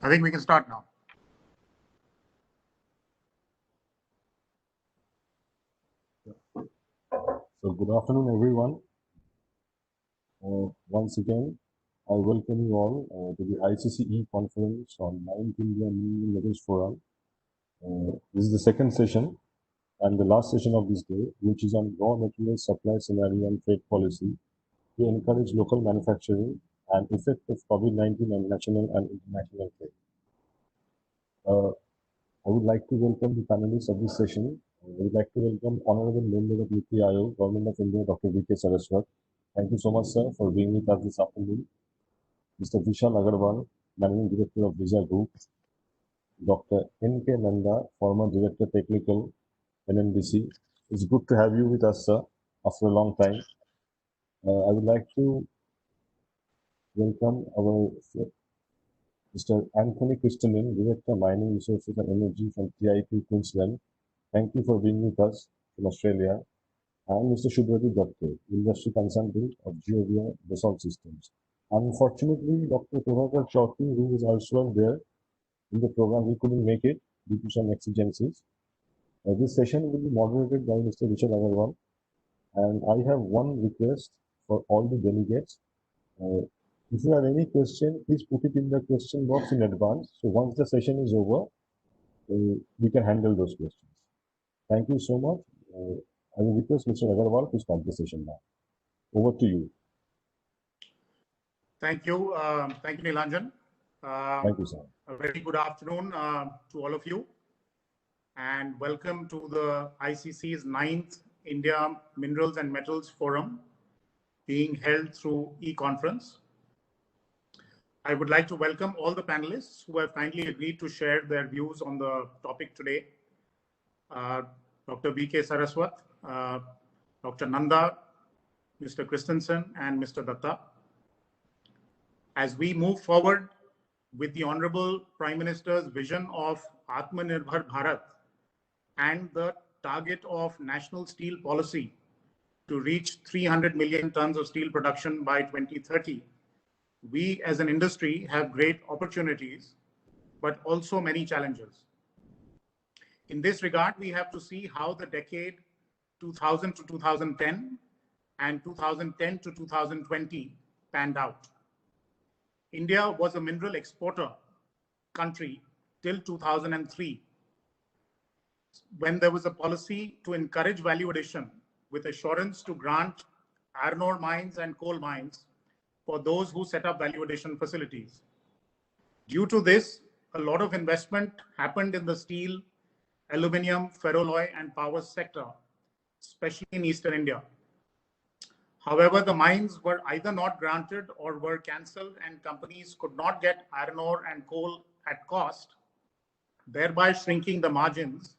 I think we can start now. So good afternoon, everyone. Once again, I welcome you all to the ICCE conference on 9th India Mineral Metals Forum. This is the second session and the last session of this day, which is on raw material supply scenario and trade policy to encourage local manufacturing and effect of COVID-19 on national and international trade. I would like to welcome the panelists of this session. I would like to welcome Honorable Member of NITI Aayog, Government of India, Dr. V.K. Saraswat. Thank you so much, sir, for being with us this afternoon. Mr. Vishal Agarwal, Managing Director of Visa Group. Dr. N.K. Nanda, former Director Technical, NMDC. It's good to have you with us, sir, after a long time. I would like to welcome our Mr. Anthony Christenen, Director Mining Resources and Energy from TIT Queensland. Thank you for being with us from Australia. And Mr. Subhrajit Datte, Industry Consultant of Geovia Basalt Systems. Unfortunately, Dr. Prabhakar Chaudhary, who was also there in the program, he couldn't make it due to some exigencies. This session will be moderated by Mr. Vishal Agarwal. And I have one request for all the delegates. If you have any question, please put it in the question box in advance. So once the session is over, we can handle those questions. Thank you so much. I will request Mr. Agarwal to start the session now. Over to you. Thank you. Thank you, Nilanjan. Thank you, sir. A very good afternoon to all of you. And welcome to the ICC's 9th India Minerals and Metals Forum being held through e-conference. I would like to welcome all the panelists who have kindly agreed to share their views on the topic today. Dr. V.K. Saraswat, Dr. Nanda, Mr. Christensen, and Mr. Datta. As we move forward with the Honorable Prime Minister's vision of Atmanirbhar Bharat and the target of national steel policy to reach 300 million tons of steel production by 2030, we as an industry have great opportunities, but also many challenges. In this regard, we have to see how the decade 2000 to 2010 and 2010 to 2020 panned out. India was a mineral exporter country till 2003, when there was a policy to encourage value addition with assurance to grant iron ore mines and coal mines for those who set up value addition facilities. Due to this, a lot of investment happened in the steel, aluminium, ferroalloy, and power sector, especially in Eastern India. However, the mines were either not granted or were cancelled, and companies could not get iron ore and coal at cost, thereby shrinking the margins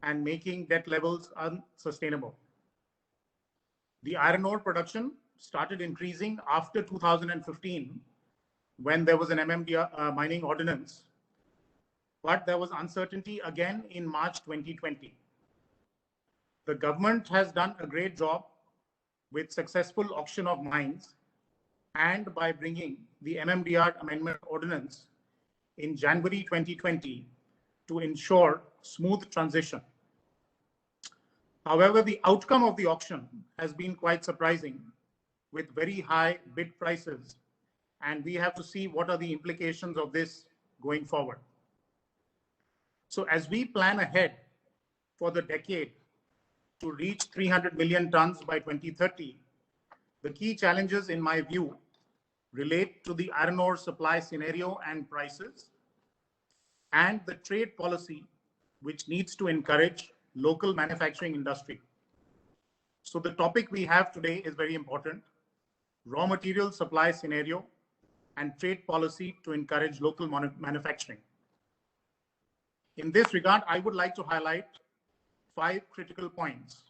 and making debt levels unsustainable. The iron ore production started increasing after 2015, when there was an MMDR mining ordinance, but there was uncertainty again in March 2020. The government has done a great job with successful auction of mines and by bringing the MMDR amendment ordinance in January 2020 to ensure smooth transition. However, the outcome of the auction has been quite surprising, with very high bid prices, and we have to see what are the implications of this going forward. So as we plan ahead for the decade to reach 300 million tons by 2030, the key challenges, in my view, relate to the iron ore supply scenario and prices, and the trade policy, which needs to encourage local manufacturing industry. So the topic we have today is very important: raw material supply scenario and trade policy to encourage local manufacturing. In this regard, I would like to highlight 5 critical points.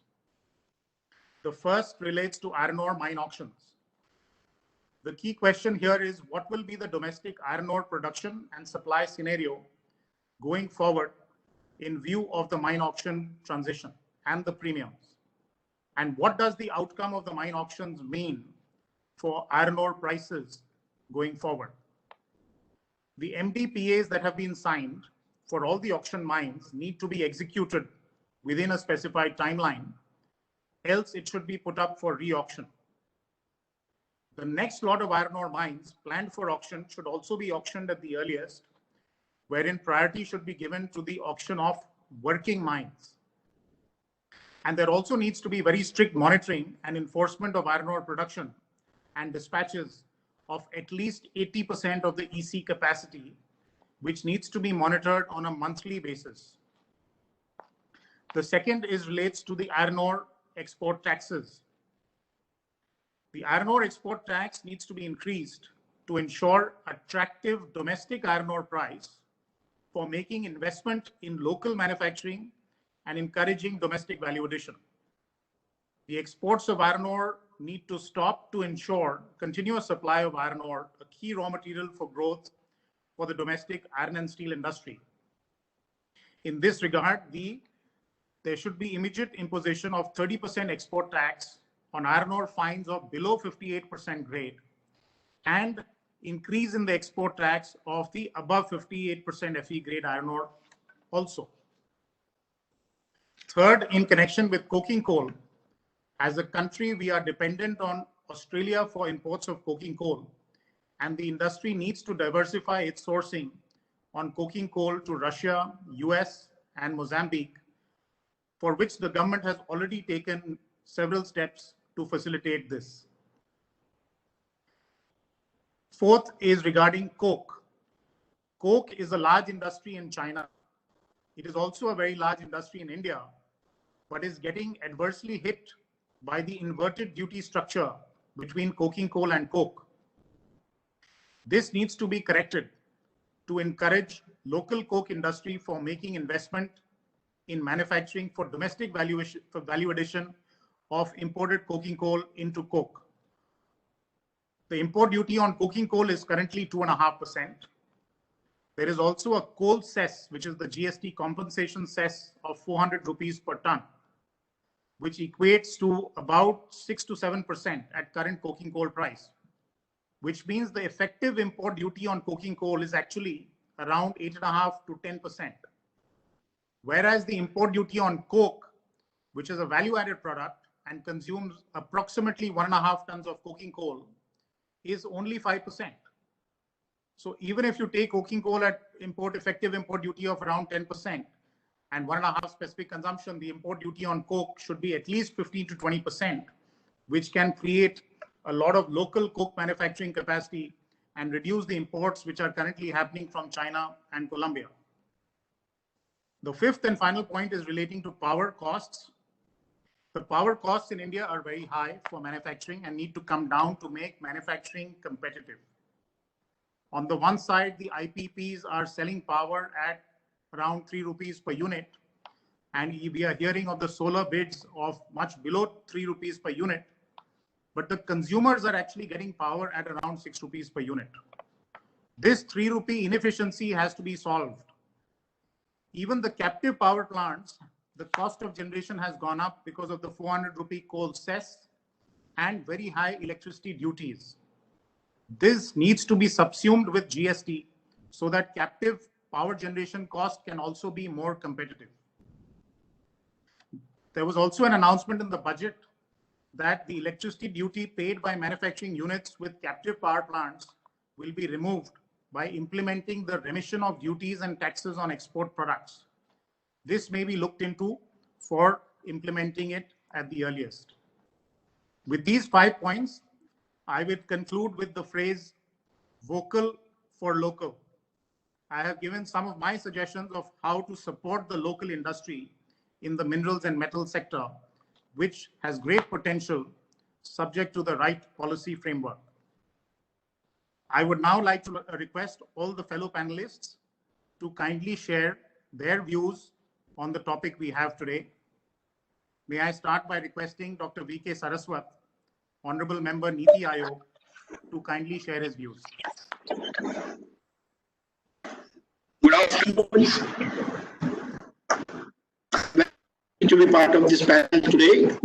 The first relates to iron ore mine auctions. The key question here is, what will be the domestic iron ore production and supply scenario going forward in view of the mine auction transition and the premiums? And what does the outcome of the mine auctions mean for iron ore prices going forward? The MDPAs that have been signed for all the auction mines need to be executed within a specified timeline, else it should be put up for re-auction. The next lot of iron ore mines planned for auction should also be auctioned at the earliest, wherein priority should be given to the auction of working mines. And there also needs to be very strict monitoring and enforcement of iron ore production and dispatches of at least 80% of the EC capacity, which needs to be monitored on a monthly basis. The second relates to the iron ore export taxes. The iron ore export tax needs to be increased to ensure attractive domestic iron ore price for making investment in local manufacturing and encouraging domestic value addition. The exports of iron ore need to stop to ensure continuous supply of iron ore, a key raw material for growth for the domestic iron and steel industry. In this regard, there should be immediate imposition of 30% export tax on iron ore fines of below 58% grade and increase in the export tax of the above 58% Fe grade iron ore also. Third, in connection with coking coal, as a country, we are dependent on Australia for imports of coking coal, and the industry needs to diversify its sourcing on coking coal to Russia, US, and Mozambique, for which the government has already taken several steps to facilitate this. Fourth is regarding coke. Coke is a large industry in China. It is also a very large industry in India, but is getting adversely hit by the inverted duty structure between coking coal and coke. This needs to be corrected to encourage local coke industry for making investment in manufacturing for domestic value addition of imported coking coal into coke. The import duty on coking coal is currently 2.5%. There is also a coal cess, which is the GST compensation cess of 400 rupees per ton, which equates to about 6 to 7% at current coking coal price, which means the effective import duty on coking coal is actually around 8.5 to 10%. Whereas the import duty on coke, which is a value-added product and consumes approximately 1.5 tons of coking coal, is only 5%. So even if you take coking coal at effective import duty of around 10% and 1.5 specific consumption, the import duty on coke should be at least 15 to 20%, which can create a lot of local coke manufacturing capacity and reduce the imports which are currently happening from China and Colombia. The fifth and final point is relating to power costs. The power costs in India are very high for manufacturing and need to come down to make manufacturing competitive. On the one side, the IPPs are selling power at around 3 rupees per unit, and we are hearing of the solar bids of much below 3 rupees per unit, but the consumers are actually getting power at around 6 rupees per unit. This 3 rupee inefficiency has to be solved. Even the captive power plants, the cost of generation has gone up because of the 400 rupee coal cess and very high electricity duties. This needs to be subsumed with GST so that captive power generation cost can also be more competitive. There was also an announcement in the budget that the electricity duty paid by manufacturing units with captive power plants will be removed by implementing the remission of duties and taxes on export products. This may be looked into for implementing it at the earliest. With these 5 points, I will conclude with the phrase vocal for local. I have given some of my suggestions of how to support the local industry in the minerals and metal sector, which has great potential subject to the right policy framework. I would now like to request all the fellow panelists to kindly share their views on the topic we have today. May I start by requesting Dr. V.K. Saraswat, Honorable Member Niti Aayog, to kindly share his views. Good afternoon. To be part of this panel today,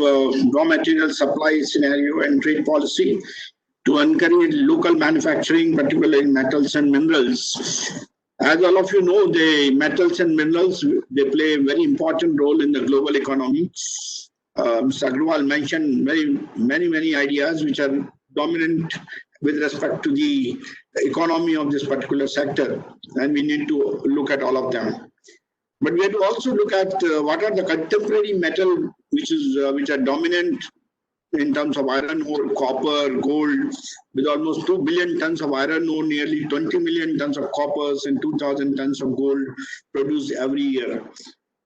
raw material supply scenario and trade policy. to encourage local manufacturing, particularly in metals and minerals. As all of you know, the metals and minerals, they play a very important role in the global economy. Mr. Agrawal mentioned many ideas which are dominant with respect to the economy of this particular sector, and we need to look at all of them. But we have to also look at what are the contemporary metal which are dominant in terms of iron ore, copper, gold, with almost 2 billion tons of iron ore, nearly 20 million tons of coppers, and 2,000 tons of gold produced every year.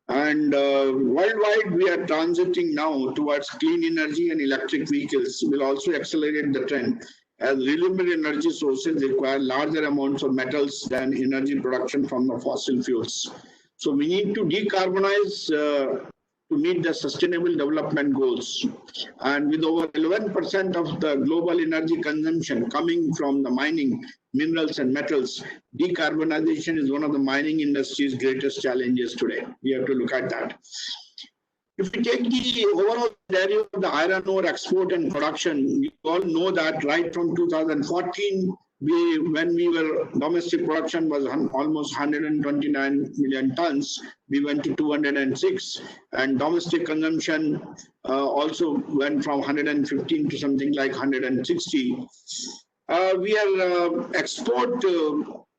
And worldwide, we are transiting now towards clean energy, and electric vehicles will also accelerate the trend, as renewable energy sources require larger amounts of metals than energy production from the fossil fuels. So we need to decarbonize to meet the sustainable development goals. And with over 11% of the global energy consumption coming from the mining, minerals and metals, decarbonization is one of the mining industry's greatest challenges today. We have to look at that. If we take the overall scenario of the iron ore export and production, we all know that right from 2014, when domestic production was almost 129 million tons, we went to 206, and domestic consumption also went from 115 to something like 160. Export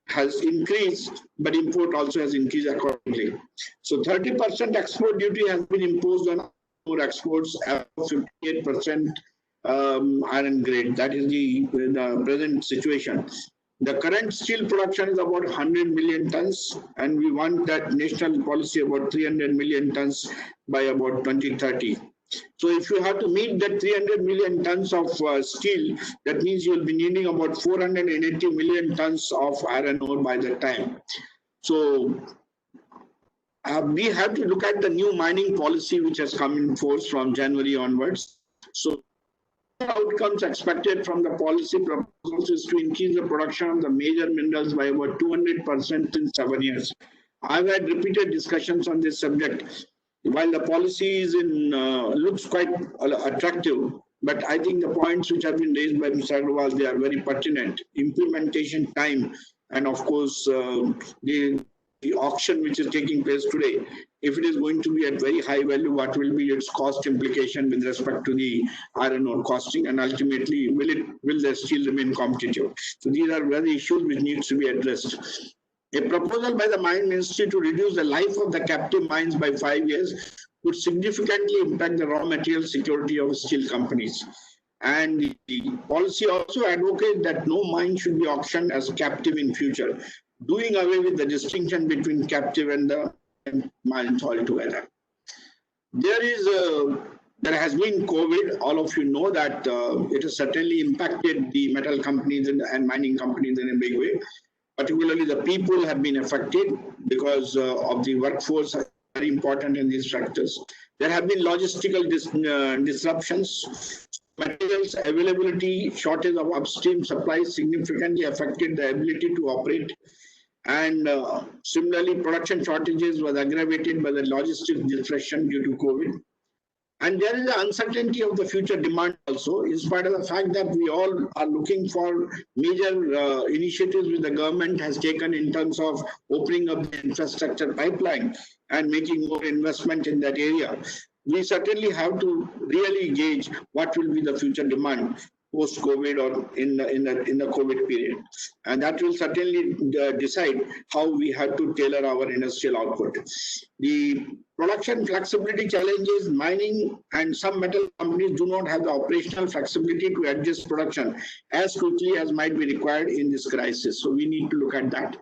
has increased, but import also has increased accordingly. So 30% export duty has been imposed on our exports, at 58% iron grade. That is the present situation. The current steel production is about 100 million tons, and we want that national policy about 300 million tons by about 2030. So if you have to meet that 300 million tons of steel, that means you'll be needing about 480 million tons of iron ore by that time. So we have to look at the new mining policy which has come in force from January onwards. So outcomes expected from the policy proposals is to increase the production of the major minerals by about 200% in 7 years. I've had repeated discussions on this subject. While the policy is looks quite attractive, but I think the points which have been raised by Mr. Agrawal, they are very pertinent. Implementation time, and of course the auction which is taking place today, if it is going to be at very high value, what will be its cost implication with respect to the iron ore costing, and ultimately will the steel remain competitive? So these are very issues which needs to be addressed. A proposal by the Mine Ministry to reduce the life of the captive mines by 5 years would significantly impact the raw material security of steel companies. And the policy also advocates that no mine should be auctioned as captive in future, doing away with the distinction between captive and the mines altogether. There has been COVID. All of you know that it has certainly impacted the metal companies and mining companies in a big way. Particularly the people have been affected because of the workforce, very important in these sectors. There have been logistical disruptions. Materials availability, shortage of upstream supplies significantly affected the ability to operate. And similarly, production shortages was aggravated by the logistics disruption due to COVID. And there is the uncertainty of the future demand also, in spite of the fact that we all are looking for major initiatives which the government has taken in terms of opening up the infrastructure pipeline and making more investment in that area. We certainly have to really gauge what will be the future demand post-COVID or in the COVID period. And that will certainly decide how we have to tailor our industrial output. The production flexibility challenges, mining and some metal companies do not have the operational flexibility to adjust production as quickly as might be required in this crisis. So we need to look at that.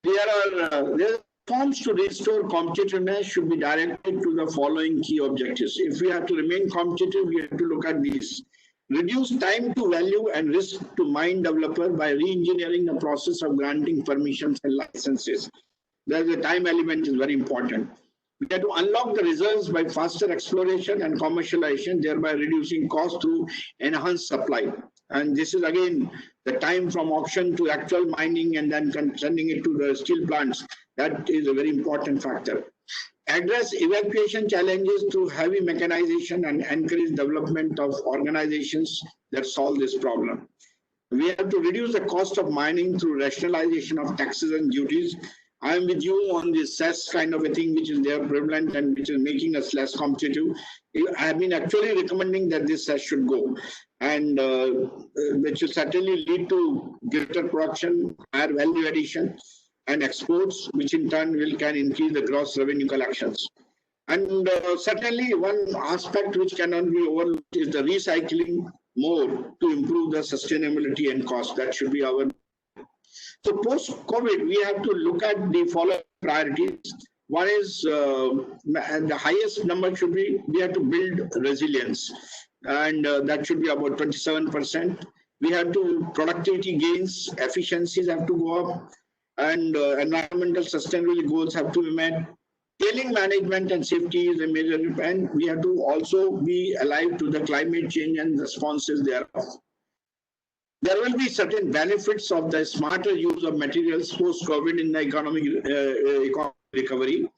There are reforms to restore competitiveness should be directed to the following key objectives. If we have to remain competitive, we have to look at these. Reduce time to value and risk to mine developer by re-engineering the process of granting permissions and licenses. The time element is very important. We have to unlock the reserves by faster exploration and commercialization, thereby reducing cost through enhanced supply. And this is again the time from auction to actual mining and then sending it to the steel plants. That is a very important factor. address evacuation challenges through heavy mechanization and encourage development of organizations that solve this problem. We have to reduce the cost of mining through rationalization of taxes and duties. I am with you on this cess kind of a thing which is there prevalent and which is making us less competitive. I have been actually recommending that this cess should go, and which will certainly lead to greater production, higher value addition, and exports, which in turn can increase the gross revenue collections. And certainly one aspect which cannot be overlooked is the recycling more to improve the sustainability and cost. That should be our. So post-COVID, we have to look at the following priorities. One is the highest number should be, we have to build resilience, and that should be about 27%. We have to, productivity gains, efficiencies have to go up, and environmental sustainability goals have to be met. Tailing management and safety is a major, and we have to also be alive to the climate change and responses thereof. There will be certain benefits of the smarter use of materials post-COVID in the economic recovery.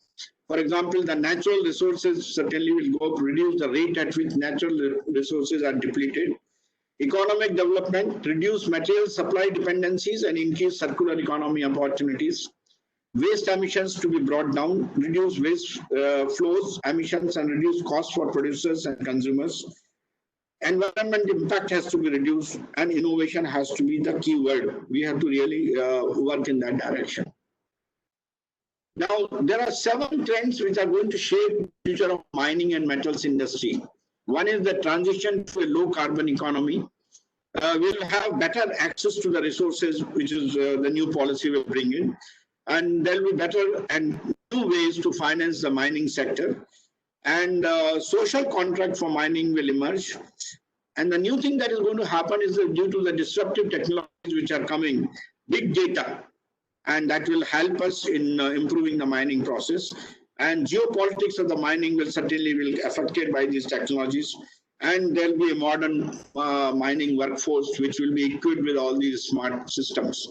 For example, the natural resources certainly will go up, reduce the rate at which natural resources are depleted. Economic development, reduce material supply dependencies and increase circular economy opportunities. Waste emissions to be brought down, reduce waste flows, emissions, and reduce costs for producers and consumers. Environment impact has to be reduced, and innovation has to be the key word. We have to really work in that direction. Now, there are 7 trends which are going to shape the future of mining and metals industry. One is the transition to a low carbon economy. We'll have better access to the resources, which is the new policy will bring in. And there'll be better and new ways to finance the mining sector. And social contract for mining will emerge. And the new thing that is going to happen is that due to the disruptive technologies which are coming, big data, and that will help us in improving the mining process. And geopolitics of the mining will certainly be affected by these technologies. And there'll be a modern mining workforce which will be equipped with all these smart systems.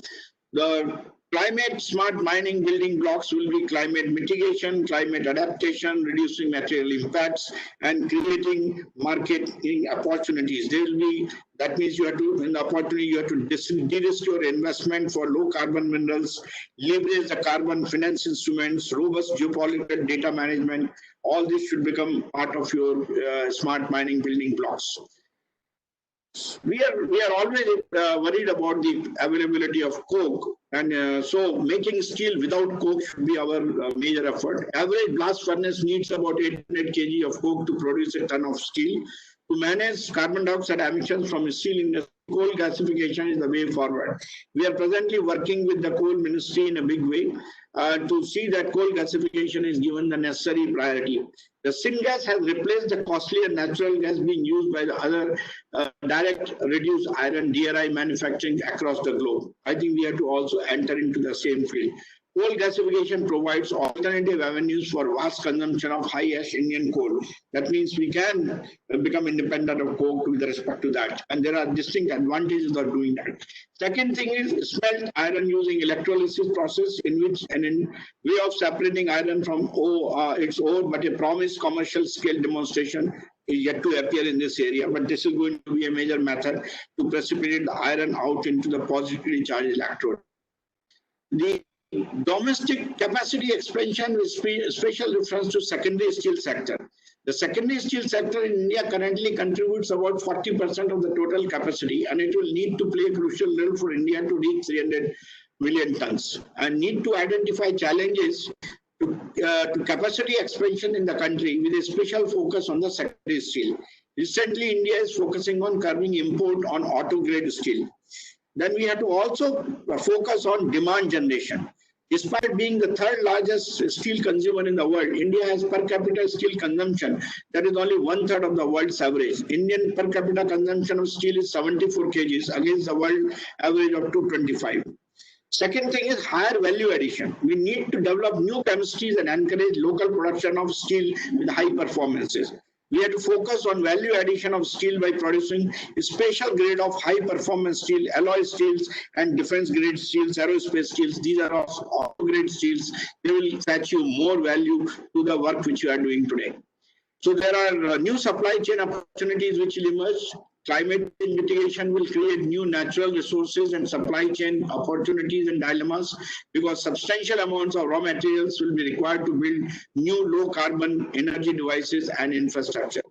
The climate smart mining building blocks will be climate mitigation, climate adaptation, reducing material impacts, and creating marketing opportunities. There will be, that means you have to, in the opportunity, you have to de-risk your investment for low carbon minerals, leverage the carbon finance instruments, robust geopolitical data management. All this should become part of your smart mining building blocks. We are always worried about the availability of coke, and so making steel without coke should be our major effort. Average blast furnace needs about 800 kg of coke to produce a ton of steel. To manage carbon dioxide emissions from steel industry, coal gasification is the way forward. We are presently working with the coal ministry in a big way to see that coal gasification is given the necessary priority. The syngas has replaced the costlier natural gas being used by the other direct reduced iron DRI manufacturing across the globe. I think we have to also enter into the same field. Coal gasification provides alternative avenues for vast consumption of high-ash Indian coal. That means we can become independent of coke with respect to that. And there are distinct advantages of doing that. Second thing is smelt iron using electrolysis process, in which and in way of separating iron from its ore, but a promised commercial scale demonstration is yet to appear in this area. But this is going to be a major method to precipitate the iron out into the positively charged electrode. The domestic capacity expansion with special reference to secondary steel sector. The secondary steel sector in India currently contributes about 40% of the total capacity, and it will need to play a crucial role for India to reach 300 million tons, and need to identify challenges to capacity expansion in the country with a special focus on the secondary steel. Recently, India is focusing on curbing import on auto-grade steel. Then we have to also focus on demand generation. Despite being the 3rd largest steel consumer in the world, India has per capita steel consumption that is only 1/3 of the world's average. Indian per capita consumption of steel is 74 kgs against the world average of 225. Second thing is higher value addition. We need to develop new chemistries and encourage local production of steel with high performances. We have to focus on value addition of steel by producing a special grade of high performance steel, alloy steels, and defense grade steels, aerospace steels. These are auto grade steels. They will fetch you more value to the work which you are doing today. So there are new supply chain opportunities which will emerge. Climate change mitigation will create new natural resources and supply chain opportunities and dilemmas, because substantial amounts of raw materials will be required to build new low carbon energy devices and infrastructure.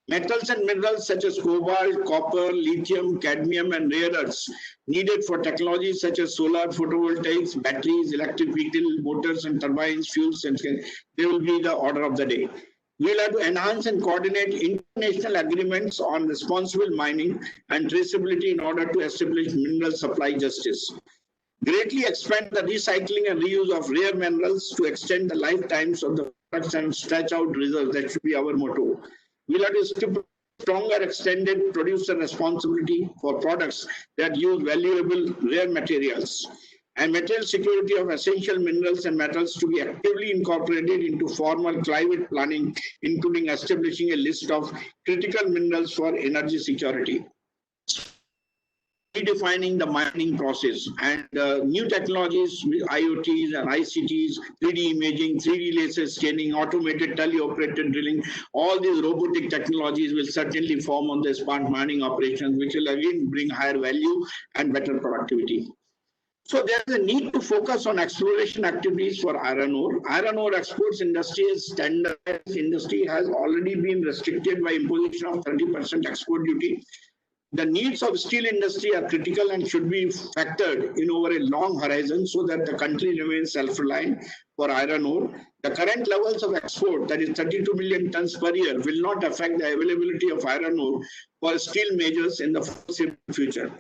Metals and minerals such as cobalt, copper, lithium, cadmium, and rare earths needed for technologies such as solar, photovoltaics, batteries, electric vehicle motors and turbines, fuels, and they will be the order of the day. We'll have to enhance and coordinate international agreements on responsible mining and traceability in order to establish mineral supply justice. Greatly expand the recycling and reuse of rare minerals to extend the lifetimes of the products and stretch out reserves. That should be our motto. We'll have to stipulate stronger extended producer responsibility for products that use valuable rare materials, and material security of essential minerals and metals to be actively incorporated into formal climate planning, including establishing a list of critical minerals for energy security. Redefining the mining process and new technologies, IoTs and ICTs, 3D imaging, 3D laser scanning, automated teleoperated drilling, all these robotic technologies will certainly form on the smart mining operations, which will again bring higher value and better productivity. So there is a need to focus on exploration activities for iron ore. Iron ore exports industry is standardized industry has already been restricted by imposition of 30% export duty. The needs of steel industry are critical and should be factored in over a long horizon so that the country remains self-reliant for iron ore. The current levels of export, that is 32 million tons per year, will not affect the availability of iron ore for steel majors in the foreseeable future.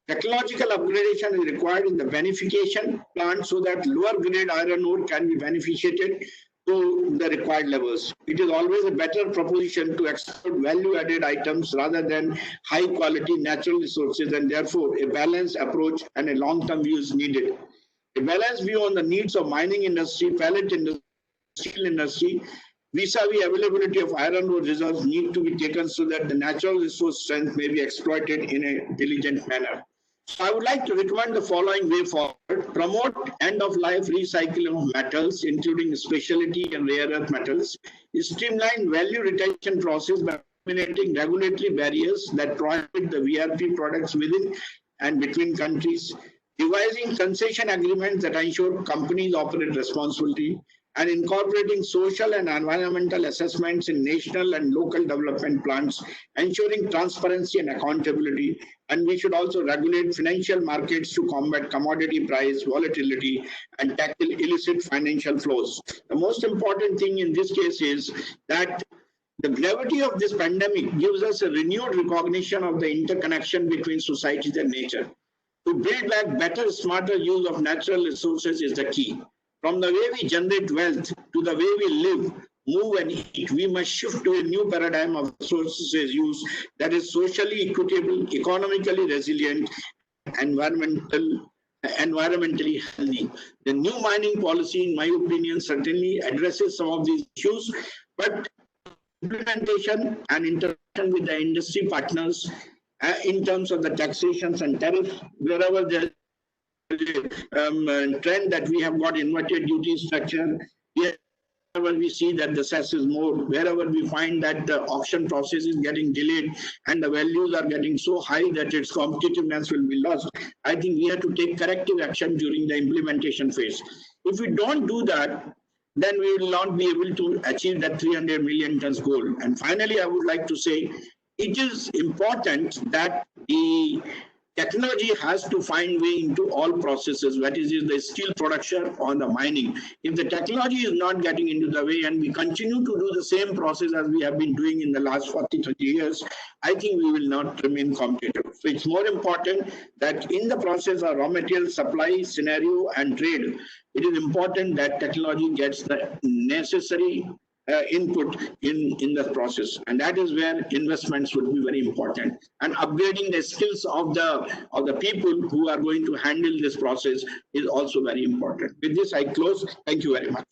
Technological upgradation is required in the beneficiation plant so that lower grade iron ore can be beneficiated to the required levels. It is always a better proposition to export value-added items rather than high-quality natural resources, and therefore a balanced approach and a long-term view is needed. A balanced view on the needs of mining industry, pellet industry, steel industry, vis-a-vis availability of iron ore reserves need to be taken so that the natural resource strength may be exploited in a diligent manner. So I would like to recommend the following way forward. Promote end-of-life recycling of metals, including specialty and rare earth metals. Streamline value retention process by eliminating regulatory barriers that prohibit the VRP products within and between countries. Devising concession agreements that ensure companies operate responsibly, and incorporating social and environmental assessments in national and local development plans, ensuring transparency and accountability. And we should also regulate financial markets to combat commodity price volatility and tackle illicit financial flows. The most important thing in this case is that the gravity of this pandemic gives us a renewed recognition of the interconnection between societies and nature. To build back better, smarter use of natural resources is the key. From the way we generate wealth to the way we live, move and eat, we must shift to a new paradigm of resources use that is socially equitable, economically resilient, environmentally healthy. The new mining policy, in my opinion, certainly addresses some of these issues, but implementation and interaction with the industry partners in terms of the taxations and tariffs, wherever there trend that we have got inverted duty structure, wherever we see that the cess is more, wherever we find that the auction process is getting delayed and the values are getting so high that its competitiveness will be lost, I think we have to take corrective action during the implementation phase. If we don't do that, then we will not be able to achieve that 300 million tons goal. And finally, I would like to say it is important that the technology has to find way into all processes, that is the steel production or the mining. If the technology is not getting into the way and we continue to do the same process as we have been doing in the last 40, 30 years, I think we will not remain competitive. So it's more important that in the process of raw material supply, scenario and trade, it is important that technology gets the necessary input in the process, and that is where investments would be very important, and upgrading the skills of the people who are going to handle this process is also very important. With this I close. Thank you very much.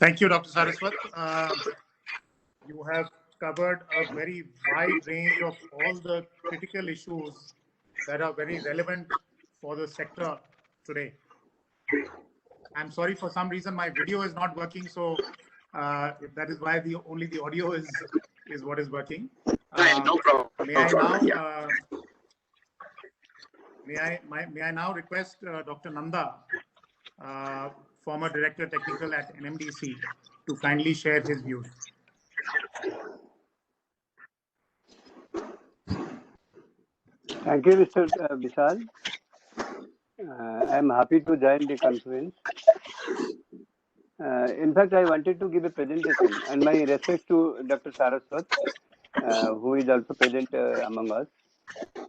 Thank you, Dr. Saraswat. You have covered a very wide range of all the critical issues that are very relevant for the sector today. I'm sorry, for some reason my video is not working, so that is why only the audio is what is working. No problem. May I now request Dr. Nanda, former Director Technical at NMDC, to kindly share his views. Thank you, Mr. Vishal. I am happy to join the conference. In fact, I wanted to give a presentation, and my respect to Dr. Saraswat, who is also present among us.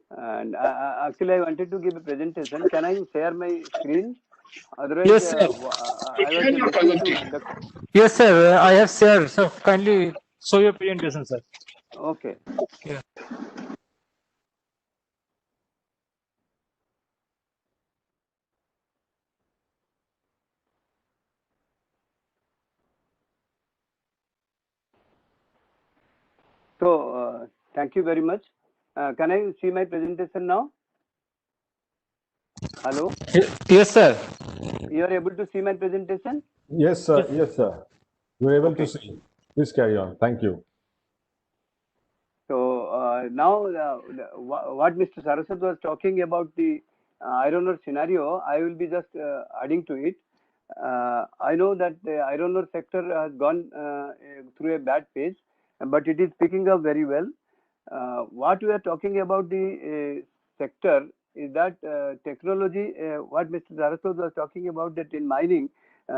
And actually, I wanted to give a presentation. Can I share my screen? Otherwise, Yes, sir. I was listening to Dr. Yes, sir. I have shared. So kindly show your presentation, sir. Okay. Yeah. So, thank you very much. Can I see my presentation now? Hello? Yes, sir. You are able to see my presentation? Yes, sir. Yes, sir. You're able to Okay. see. Please carry on. Thank you. So now what Mr. Saraswat was talking about the iron ore scenario, I will be just adding to it. I know that the iron ore sector has gone through a bad phase, but it is picking up very well. What we are talking about the sector is that technology, what Mr. Saraswat was talking about, that in mining,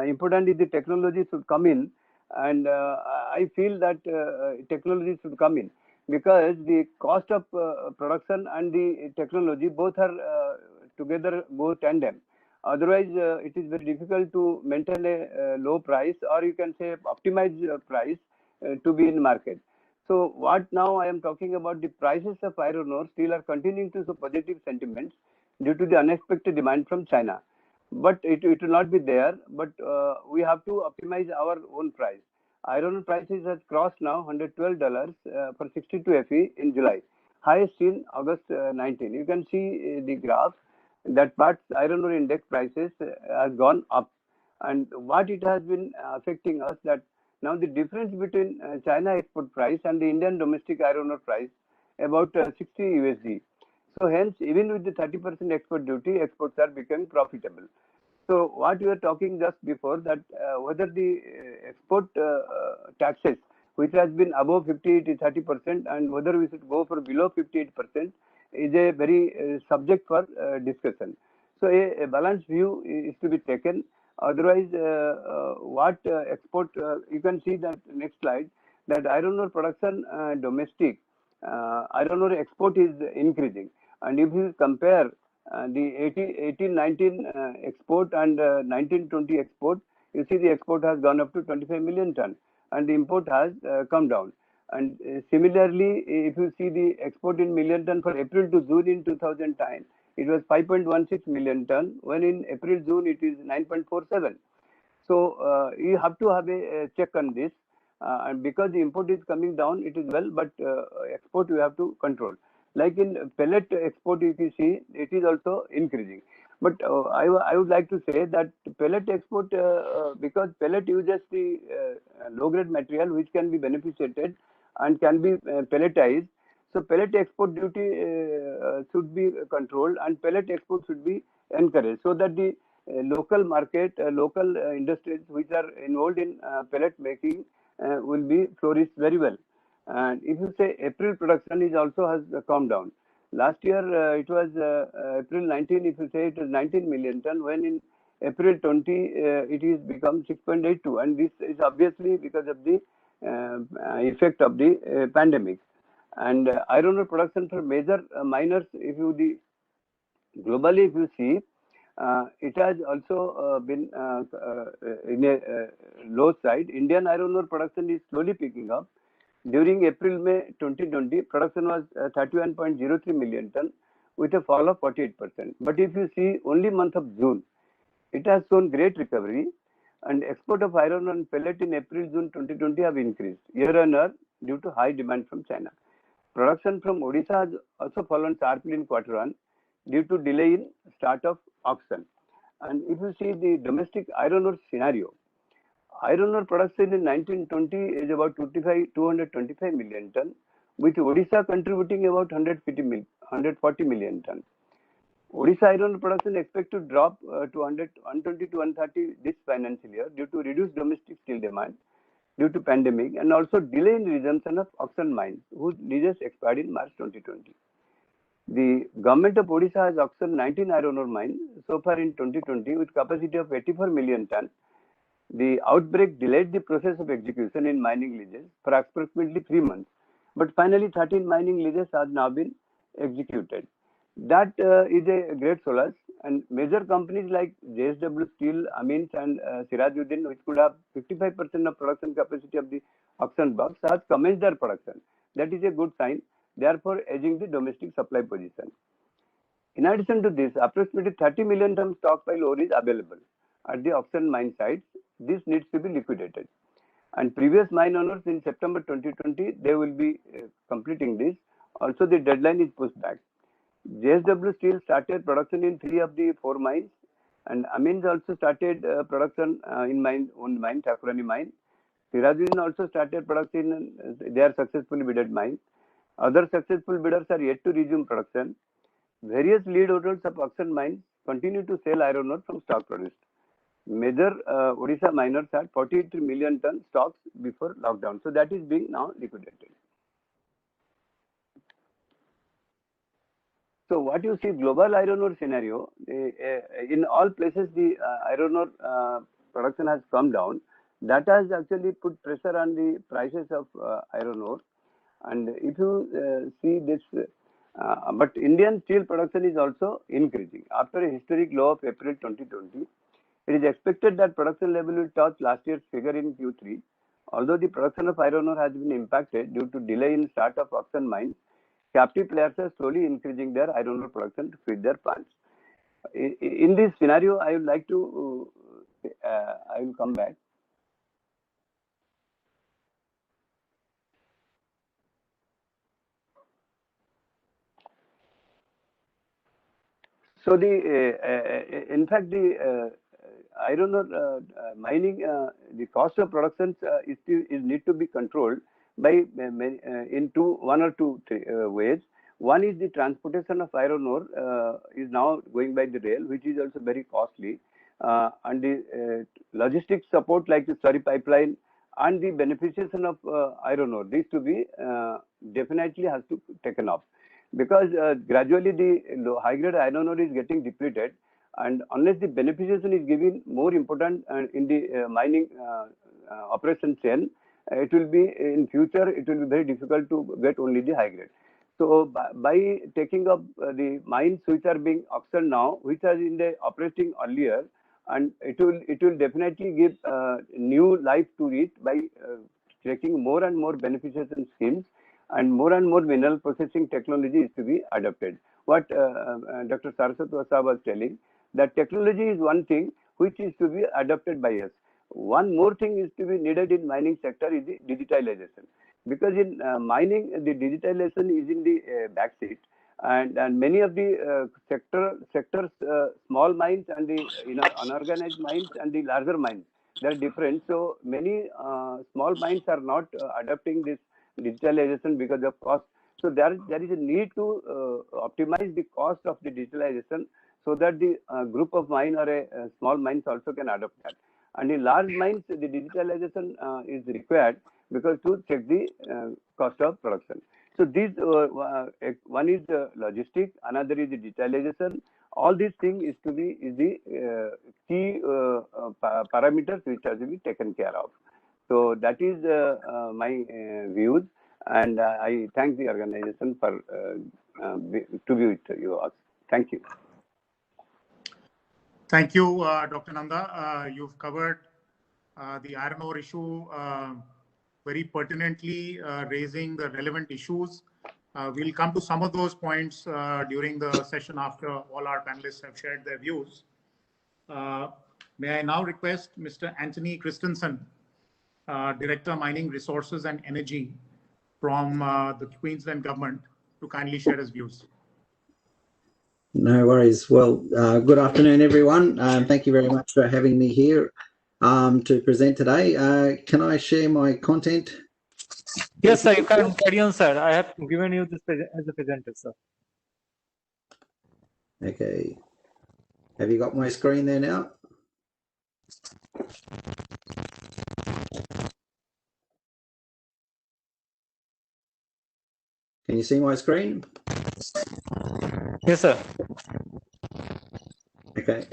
important is the technology should come in, and I feel that technology should come in, because the cost of production and the technology both are together go tandem. Otherwise, it is very difficult to maintain a low price, or you can say optimize price to be in market. So what now I am talking about, the prices of iron ore still are continuing to show positive sentiments due to the unexpected demand from China. But it will not be there, but we have to optimize our own price. Iron ore prices has crossed now $112 for 62 Fe in July, highest in August 19. You can see the graph that parts iron ore index prices has gone up, and what it has been affecting us, that now the difference between China export price and the Indian domestic iron ore price about 60 USD. So hence, even with the 30% export duty, exports are becoming profitable. So what we were talking just before, that whether the export taxes, which has been above 58 to 30%, and whether we should go for below 58%, is a very subject for discussion. So a balanced view is to be taken. Otherwise, what export, you can see that next slide, that iron ore production domestic, iron ore export is increasing. And if you compare the 18-19 export and 19-20 export, you see the export has gone up to 25 million ton, and the import has come down. And similarly, if you see the export in million ton for April to June in 2010, it was 5.16 million ton, when in April June it is 9.47. So you have to have a check on this, and because the import is coming down, it is well, but export we have to control. Like in pellet export, if you see, it is also increasing. But I would like to say that pellet export, because pellet uses the low-grade material which can be beneficiated and can be pelletized. So pellet export duty should be controlled, and pellet export should be encouraged, so that the local market, local industries which are involved in pellet making will be flourished very well. And if you say April production is also has come down. Last year it was April 19, if you say it was 19 million ton, when in April 20 it is become 6.82, and this is obviously because of the effect of the pandemic. And iron ore production for major miners, if you the globally, if you see, it has also been in a low side. Indian iron ore production is slowly picking up. During April-May 2020, production was 31.03 million ton, with a fall of 48%. But if you see only month of June, it has shown great recovery. and export of iron ore and pellet in April-June 2020 have increased year-on-year due to high demand from China. Production from Odisha has also fallen sharply in Q1 due to delay in start of auction. And if you see the domestic iron ore scenario, iron ore production in 1920 is about 225 million ton, with Odisha contributing about 140 million ton. Odisha iron ore production expected to drop to 120 to 130 this financial year due to reduced domestic steel demand due to pandemic and also delay in resumption of auction mines whose leases expired in March 2020. The government of Odisha has auctioned 19 iron ore mines so far in 2020 with capacity of 84 million ton. The outbreak delayed the process of execution in mining leases for approximately 3 months, but finally 13 mining leases have now been executed. That is a great solace, and major companies like JSW Steel, Amins and Sirajuddin, which could have 55% of production capacity of the auction box, has commenced their production. That is a good sign, therefore edging the domestic supply position. In addition to this, approximately 30 million ton stockpile ore is available at the auction mine sites. This needs to be liquidated. And previous mine owners in September 2020, they will be completing this. Also, the deadline is pushed back. JSW Steel started production in 3 of the 4 mines, and Amins also started production in own mine, Thakurani mine. Sirajuddin also started production in their successfully bidded mines. Other successful bidders are yet to resume production. Various lead owners of auction mines continue to sell iron ore from stock produced. Major Odisha miners had 43 million ton stocks before lockdown, so that is being now liquidated. So what you see, global iron ore scenario, in all places the iron ore production has come down. That has actually put pressure on the prices of iron ore. And if you see this, but Indian steel production is also increasing. After a historic low of April 2020, it is expected that production level will touch last year's figure in Q3. Although the production of iron ore has been impacted due to delay in start of auction mines, captive players are slowly increasing their iron ore production to feed their plants. In this scenario, I would like to, I will come back. So in fact, the iron ore mining, the cost of production is need to be controlled by in one or two ways. One is the transportation of iron ore is now going by the rail, which is also very costly, and the logistics support like the slurry pipeline and the beneficiation of iron ore, these to be definitely has to taken up, because gradually the high grade iron ore is getting depleted, and unless the beneficiation is given more important in the mining operation chain, it will be in future it will be very difficult to get only the high grade. So by taking up the mines which are being auctioned now, which are in the operating earlier, and it will definitely give new life to it by taking more and more beneficiation schemes, and more mineral processing technology is to be adopted. What Dr. Saraswat was telling, that technology is one thing which is to be adopted by us. One more thing is to be needed in mining sector is the digitalization, because in mining the digitalization is in the backseat, and many of the sectors, small mines and the unorganized mines and the larger mines, they are different. So many small mines are not adopting this digitalization because of cost. So there is a need to optimize the cost of the digitalization, so that the group of mine or a small mines also can adopt that. And in large mines, the digitalization is required because to check the cost of production. So these one is logistic, another is the digitalization. All these things is the key parameters which have to be taken care of. So that is my views, and I thank the organization for to be with you all. Thank you. Thank you, Dr. Nanda. You've covered the iron ore issue very pertinently, raising the relevant issues. We'll come to some of those points during the session after all our panelists have shared their views. May I now request Mr. Anthony Christensen, Director, Mining Resources and Energy from the Queensland Government, to kindly share his views. No worries. Well, good afternoon, everyone. Thank you very much for having me here to present today. Can I share my content? Yes, sir. You can carry on, sir. I have given you this as a presenter, sir. Okay. Have you got my screen there now? Can you see my screen? Yes, sir. Okay.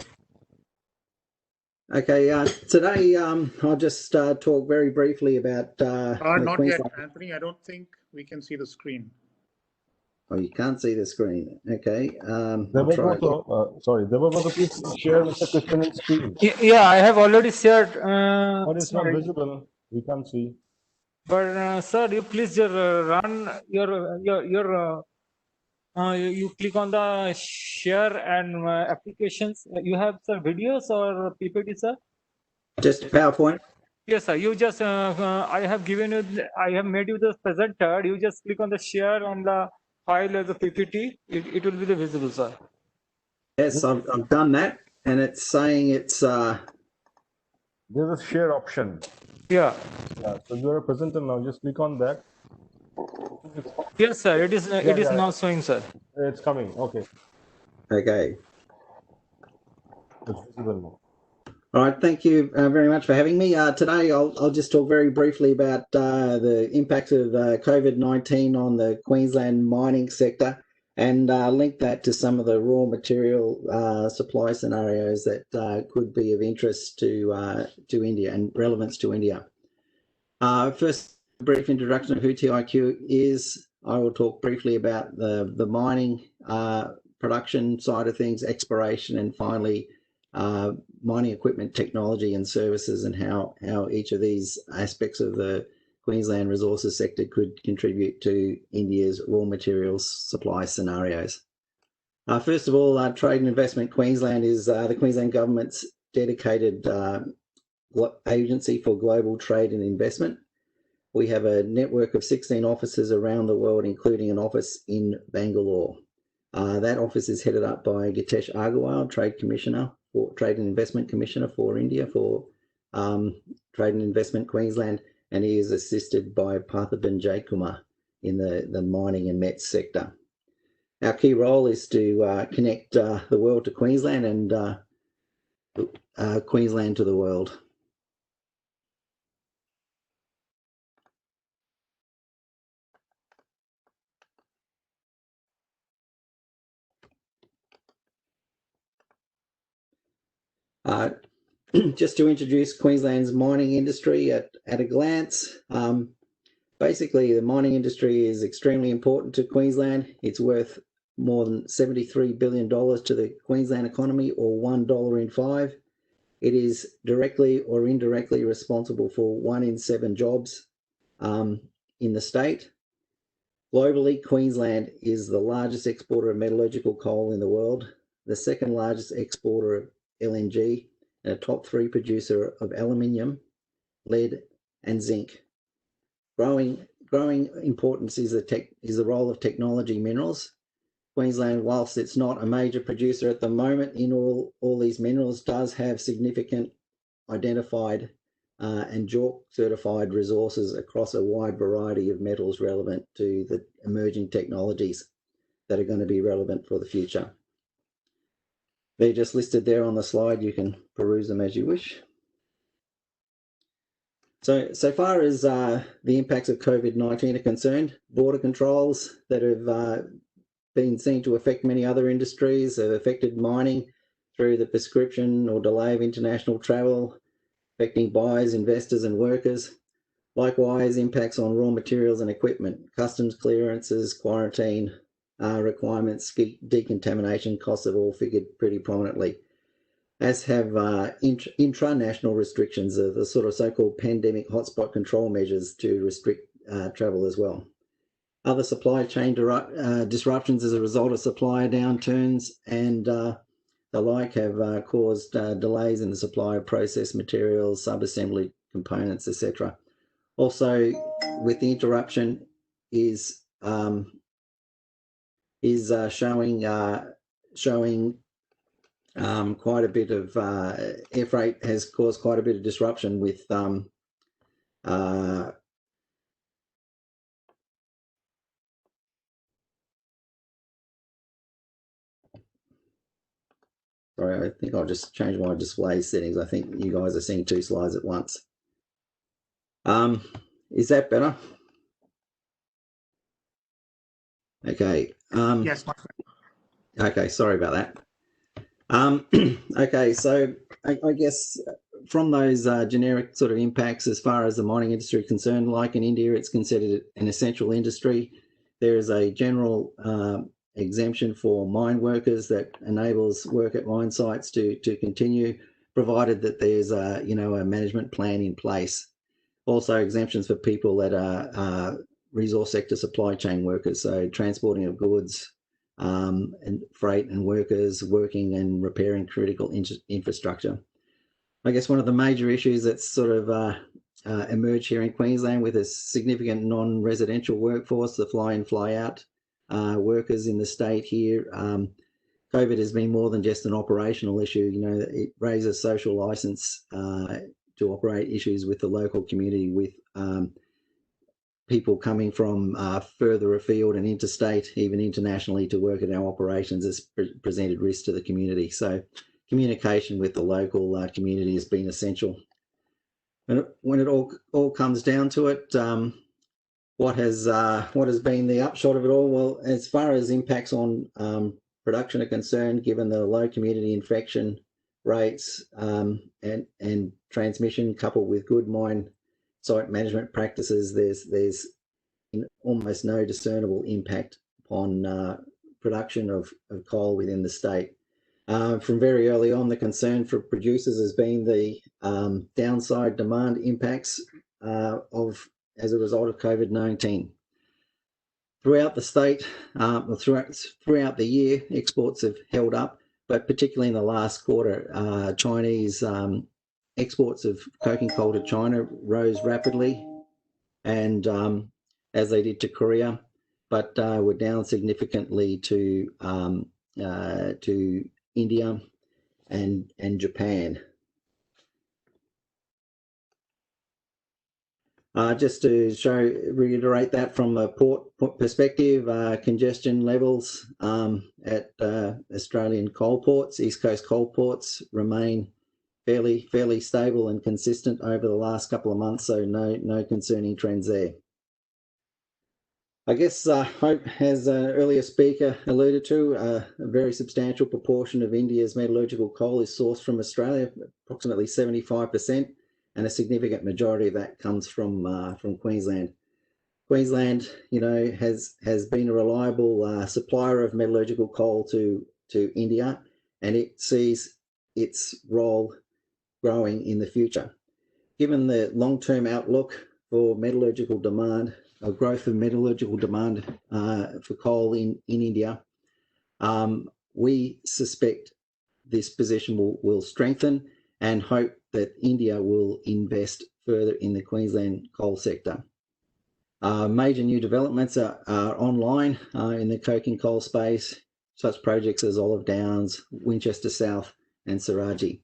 Okay. Today, I'll just talk very briefly about. Not yet, Anthony. I don't think we can see the screen. Oh, you can't see the screen. Okay. Sorry, Debabrata, please share Mr. Christensen's screen. Yeah, I have already shared. But it's not sorry. visible. We can't see. But sir, you please run you click on the share and applications. You have, sir, videos or PPT, sir? Just PowerPoint. Yes, sir. You just I have given you. I have made you the presenter. You just click on the share on the file as a PPT. It will be the visible, sir. Yes, I've done that, and it's saying it's. There's a share option. Yeah. Yeah. So you're a presenter now. Just click on that. Yes, sir. It is. It is now showing, sir. It's coming. Okay. Okay. It's visible now. All right, thank you very much for having me. Today, I'll just talk very briefly about the impact of COVID-19 on the Queensland mining sector and link that to some of the raw material supply scenarios that could be of interest to India and relevance to India. First, a brief introduction of who TIQ is. I will talk briefly about the mining production side of things, exploration, and finally, mining equipment technology and services, and how each of these aspects of the Queensland resources sector could contribute to India's raw materials supply scenarios. First of all, Trade and Investment Queensland is the Queensland Government's dedicated agency for global trade and investment. We have a network of 16 offices around the world, including an office in Bangalore. That office is headed up by Gitesh Agarwal, Trade and Investment Commissioner for India for Trade and Investment Queensland, and he is assisted by Parthiban Jaykumar in the mining and met sector. Our key role is to connect the world to Queensland and Queensland to the world. Just to introduce Queensland's mining industry at a glance. Basically, the mining industry is extremely important to Queensland. It's worth more than $73 billion to the Queensland economy, or $1 in 5. It is directly or indirectly responsible for 1 in 7 jobs in the state. Globally, Queensland is the largest exporter of metallurgical coal in the world, the second largest exporter of LNG, and a top 3 producer of aluminium, lead, and zinc. Growing importance is the role of technology minerals. Queensland, whilst it's not a major producer at the moment in all these minerals, does have significant identified and JORC certified resources across a wide variety of metals relevant to the emerging technologies that are going to be relevant for the future. They're just listed there on the slide. You can peruse them as you wish. So far as the impacts of COVID-19 are concerned, border controls that have been seen to affect many other industries have affected mining through the prescription or delay of international travel, affecting buyers, investors, and workers. Likewise, impacts on raw materials and equipment, customs clearances, quarantine requirements, decontamination costs have all figured pretty prominently, as have intranational restrictions of the sort of so-called pandemic hotspot control measures to restrict travel as well. Other supply chain disruptions as a result of supplier downturns and the like have caused delays in the supply of processed materials, sub-assembly components, etc. Also, with the interruption, is showing quite a bit of air freight has caused quite a bit of disruption with sorry, I think I'll just change my display settings. I think you guys are seeing two slides at once. Is that better? Okay. Yes. Okay, sorry about that. Okay, so I guess from those generic sort of impacts, as far as the mining industry is concerned, like in India, it's considered an essential industry. There is a general exemption for mine workers that enables work at mine sites to continue, provided that there's a management plan in place. Also exemptions for people that are resource sector supply chain workers, so transporting of goods, and freight and workers working and repairing critical infrastructure. I guess one of the major issues that's sort of emerged here in Queensland with a significant non-residential workforce, the fly-in, fly-out workers in the state here. COVID has been more than just an operational issue. It raises social license to operate issues with the local community, with people coming from further afield and interstate, even internationally, to work at our operations has presented risk to the community. So communication with the local community has been essential. And when it all comes down to it, what has been the upshot of it all? Well, as far as impacts on production are concerned, given the low community infection rates and transmission, coupled with good mine site management practices, there's almost no discernible impact upon production of coal within the state. From very early on, the concern for producers has been the downside demand impacts as a result of COVID-19. Throughout the state, throughout the year, exports have held up, but particularly in the last quarter, Chinese exports of coking coal to China rose rapidly, and as they did to Korea, but were down significantly to India and Japan. Just to reiterate that from a port perspective, congestion levels at Australian coal ports, East Coast coal ports, remain fairly stable and consistent over the last couple of months, so no concerning trends there. I guess Hope, as an earlier speaker alluded to, a very substantial proportion of India's metallurgical coal is sourced from Australia, approximately 75%, and a significant majority of that comes from Queensland. Queensland, has been a reliable supplier of metallurgical coal to India, and it sees its role growing in the future. Given the long-term outlook for metallurgical demand, or growth of metallurgical demand for coal in India, we suspect this position will strengthen, and hope that India will invest further in the Queensland coal sector. Major new developments are online in the coking coal space, such projects as Olive Downs, Winchester South, and Saraji.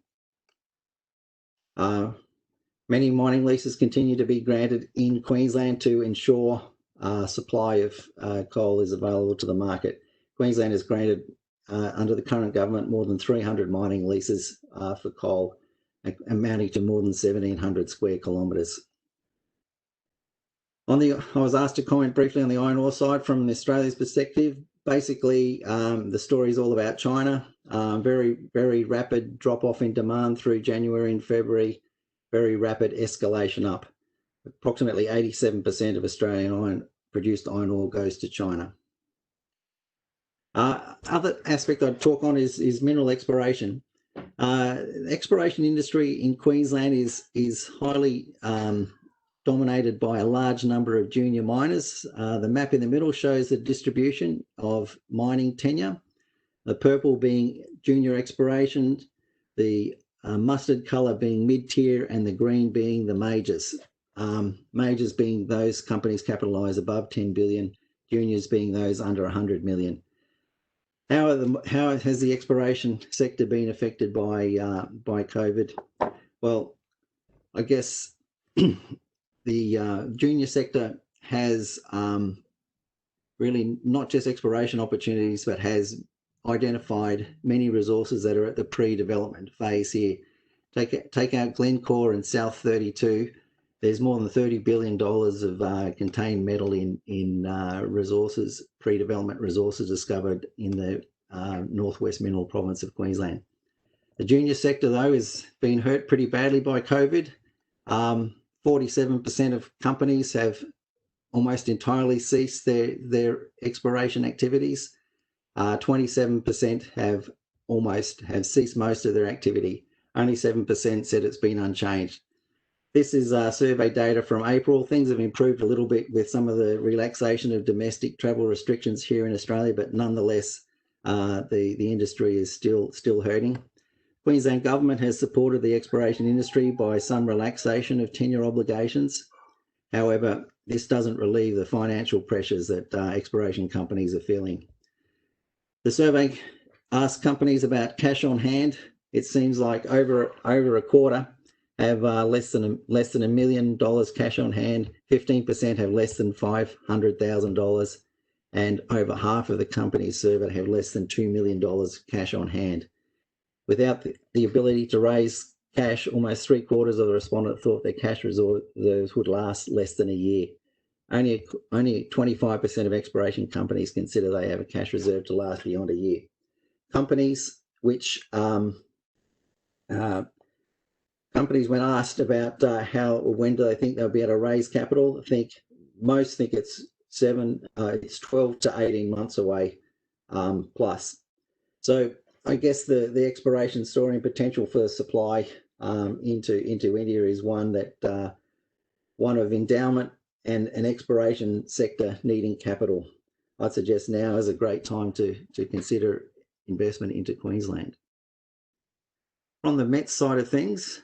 Many mining leases continue to be granted in Queensland to ensure supply of coal is available to the market. Queensland has granted, under the current government, more than 300 mining leases for coal, amounting to more than 1,700 square kilometres. I was asked to comment briefly on the iron ore side from Australia's perspective. Basically, the story is all about China. Very, very rapid drop-off in demand through January and February. Very rapid escalation up. Approximately 87% of Australian produced iron ore goes to China. Other aspect I'd talk on is mineral exploration. The exploration industry in Queensland is highly dominated by a large number of junior miners. The map in the middle shows the distribution of mining tenure. the purple being junior exploration, the mustard colour being mid-tier, and the green being the majors. Majors being those companies capitalised above 10 billion, juniors being those under 100 million. How has the exploration sector been affected by COVID? Well, I guess the junior sector has really not just exploration opportunities, but has identified many resources that are at the pre-development phase here. Take out Glencore and South 32. There's more than $30 billion of contained metal in resources, pre-development resources discovered in the Northwest Mineral Province of Queensland. The junior sector, though, has been hurt pretty badly by COVID. 47% of companies have almost entirely ceased their exploration activities. 27% have ceased most of their activity. Only 7% said it's been unchanged. This is survey data from April. Things have improved a little bit with some of the relaxation of domestic travel restrictions here in Australia, but nonetheless, the industry is still hurting. Queensland Government has supported the exploration industry by some relaxation of tenure obligations. However, this doesn't relieve the financial pressures that exploration companies are feeling. The survey asked companies about cash on hand. It seems like over a quarter have less than $1 million cash on hand. 15% have less than $500,000, and over half of the companies surveyed have less than $2 million cash on hand. Without the ability to raise cash, almost 3/4 of the respondents thought their cash reserves would last less than a year. Only 25% of exploration companies consider they have a cash reserve to last beyond a year. Companies which companies, when asked about how or when do they think they'll be able to raise capital, most think it's 12 to 18 months away plus. So I guess the exploration story and potential for supply into India is one of endowment and an exploration sector needing capital. I'd suggest now is a great time to consider investment into Queensland. On the MET side of things,